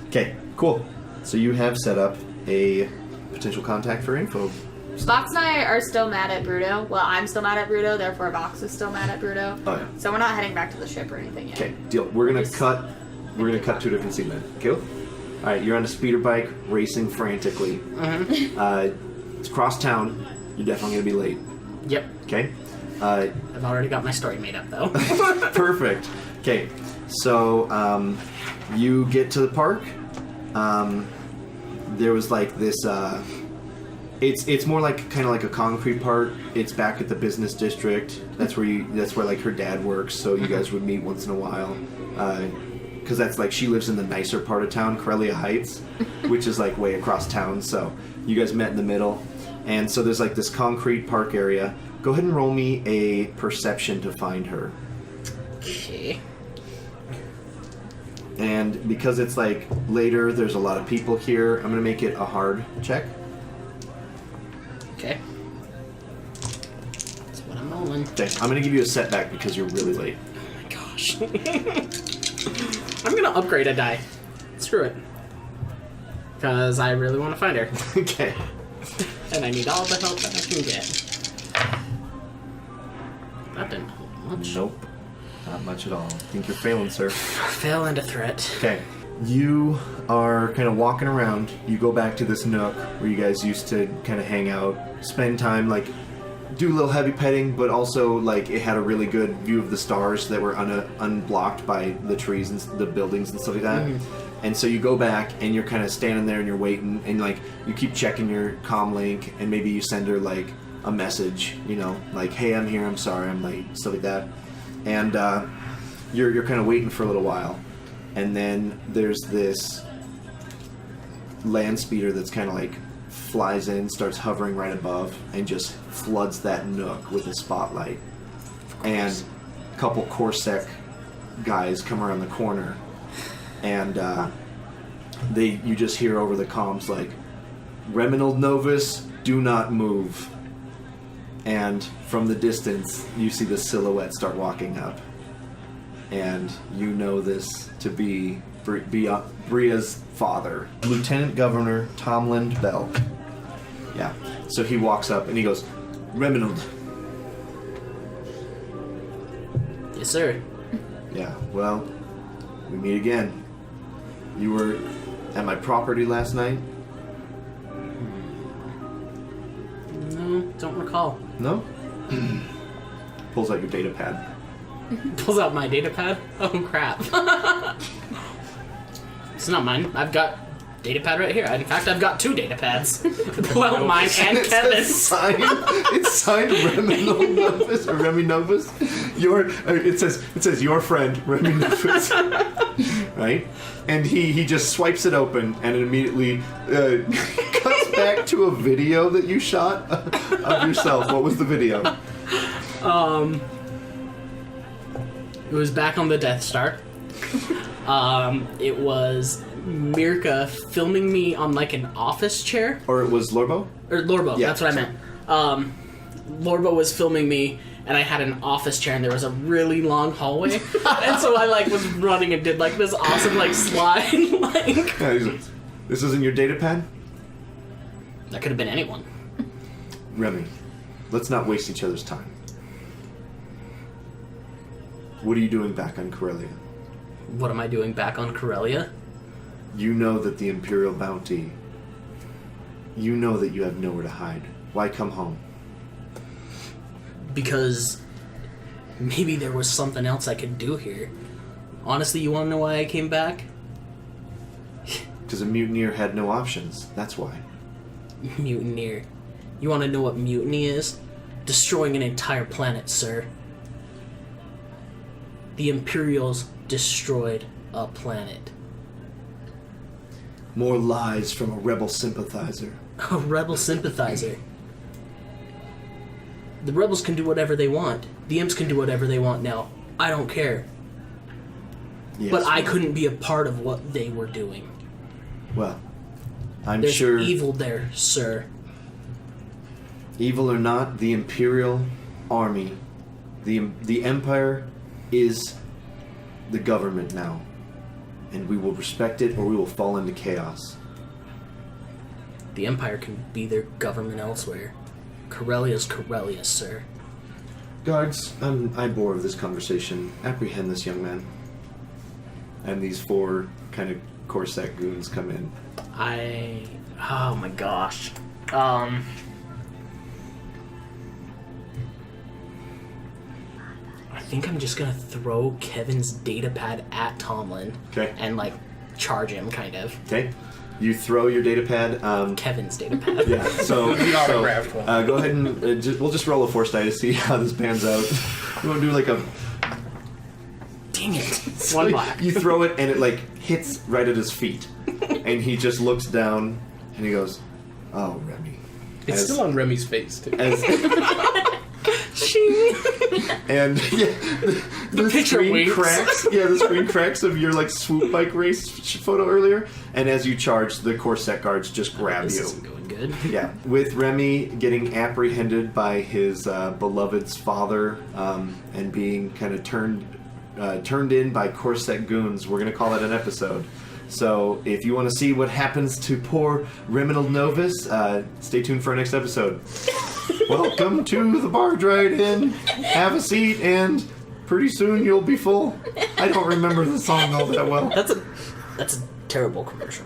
Speaker 1: Okay, cool. So you have set up a potential contact for info.
Speaker 5: Vox and I are still mad at Bruto. Well, I'm still mad at Bruto, therefore Vox is still mad at Bruto.
Speaker 1: Oh yeah.
Speaker 5: So we're not heading back to the ship or anything yet.
Speaker 1: Okay, deal. We're gonna cut two different scenes then. Cool. All right, you're on a speeder bike racing frantically. It's cross town. You're definitely gonna be late.
Speaker 4: Yep.
Speaker 1: Okay.
Speaker 4: I've already got my story made up, though.
Speaker 1: Perfect. Okay, so you get to the park. There was like this. It's more like kind of like a concrete part. It's back at the business district. That's where like her dad works. So you guys would meet once in a while. Because that's like she lives in the nicer part of town, Corellia Heights, which is like way across town. So you guys met in the middle, and so there's like this concrete park area. Go ahead and roll me a perception to find her.
Speaker 4: Okay.
Speaker 1: And because it's like later, there's a lot of people here. I'm gonna make it a hard check.
Speaker 4: Okay. That's what I'm rolling.
Speaker 1: Okay, I'm gonna give you a setback because you're really late.
Speaker 4: Oh my gosh. I'm gonna upgrade a die. Screw it. Because I really want to find her.
Speaker 1: Okay.
Speaker 4: And I need all the help that I can get. That didn't help much.
Speaker 1: Nope. Not much at all. I think you're failing, sir.
Speaker 4: Fail and a threat.
Speaker 1: Okay. You are kind of walking around. You go back to this nook where you guys used to kind of hang out, spend time, like, do a little heavy petting, but also, like, it had a really good view of the stars that were unblocked by the trees and the buildings and stuff like that. Mm-hmm. And so you go back, and you're kind of standing there, and you're waiting, and, like, you keep checking your comm link, and maybe you send her, like, a message, you know, like, hey, I'm here, I'm sorry, I'm late, stuff like that. And you're kind of waiting for a little while. And then there's this land speeder that's kind of like flies in, starts hovering right above, and just floods that nook with a spotlight. And a couple Corsair guys come around the corner, and you just hear over the comms like, Remy and Novus, do not move. And from the distance, you see the silhouette start walking up. And you know this to be Bria's father, Lieutenant Governor Tomlin Bell. Yeah. So he walks up and he goes, Reminald.
Speaker 4: Yes, sir.
Speaker 1: Yeah, well, we meet again. You were at my property last night?
Speaker 4: No, don't recall.
Speaker 1: No? Pulls out your data pad.
Speaker 4: Pulls out my data pad. Oh crap. It's not mine. I've got data pad right here. In fact, I've got two data pads. Well, mine and Kevin's.
Speaker 1: It's signed Remy Novus or Remy Novus. It says your friend Remy Novus, right? And he just swipes it open and it immediately cuts back to a video that you shot of yourself. What was the video?
Speaker 4: It was back on the Death Star. It was Mirka filming me on like an office chair.
Speaker 1: Or it was Lorbo?
Speaker 4: Or Lorbo,
Speaker 1: Yeah,
Speaker 4: that's what I meant. Lorbo was filming me, and I had an office chair, and there was a really long hallway, and so I like was running and did like this awesome like slide. Like
Speaker 1: Yeah, he's like, this isn't your data pad?
Speaker 4: that could have been anyone.
Speaker 1: Remy, let's not waste each other's time. What are you doing back on Corellia?
Speaker 4: What am I doing back on Corellia?
Speaker 1: You know that the Imperial bounty... You know that you have nowhere to hide. Why come home?
Speaker 4: Because maybe there was something else I could do here. Honestly, you want to know why I came back?
Speaker 1: Because a mutineer had no options. That's why.
Speaker 4: Mutineer. You want to know what mutiny is? destroying an entire planet, sir. The Imperials destroyed a planet.
Speaker 1: More lies from a rebel sympathizer.
Speaker 4: A rebel sympathizer. The rebels can do whatever they want. The imps can do whatever they want now. I don't care.
Speaker 1: Yes,
Speaker 4: But I
Speaker 1: well,
Speaker 4: couldn't be a part of what they were doing.
Speaker 1: Well, I'm
Speaker 4: There's
Speaker 1: sure...
Speaker 4: evil there, sir.
Speaker 1: Evil or not, the Imperial Army, the Empire is the government now. And we will respect it or we will fall into chaos.
Speaker 4: The Empire can be their government elsewhere. Corellia's Corellia, sir.
Speaker 1: Guards, I'm bored of this conversation. Apprehend this young man. And these 4 kind of Corsac goons come in.
Speaker 4: Oh my gosh. I think I'm just gonna throw Kevin's datapad at Tomlin.
Speaker 1: Okay.
Speaker 4: And, like, charge him, kind of.
Speaker 1: Okay. You throw your datapad.
Speaker 4: Kevin's datapad.
Speaker 1: Yeah. So,
Speaker 3: autographed one.
Speaker 1: go ahead and we'll just roll a force die to see how this pans out. You want to do like a...
Speaker 4: Dang it. One black.
Speaker 1: You throw it and it like hits right at his feet, and he just looks down and he goes, "Oh, Remy."
Speaker 3: It's still on Remy's face, too.
Speaker 1: And yeah, the
Speaker 4: picture
Speaker 1: screen
Speaker 4: winks.
Speaker 1: cracks. Yeah, the screen cracks of your like swoop bike race photo earlier. And as you charge, the Corsac guards just grab
Speaker 4: This
Speaker 1: you.
Speaker 4: isn't going good.
Speaker 1: Yeah, with Remy getting apprehended by his beloved's father and being kind of turned in by Corsac goons, we're going to call that an episode. So if you want to see what happens to poor Reminald Novus, stay tuned for our next episode. Welcome to the Barge Right In. Have a seat, and pretty soon you'll be full. I don't remember the song all that well.
Speaker 4: That's a terrible commercial.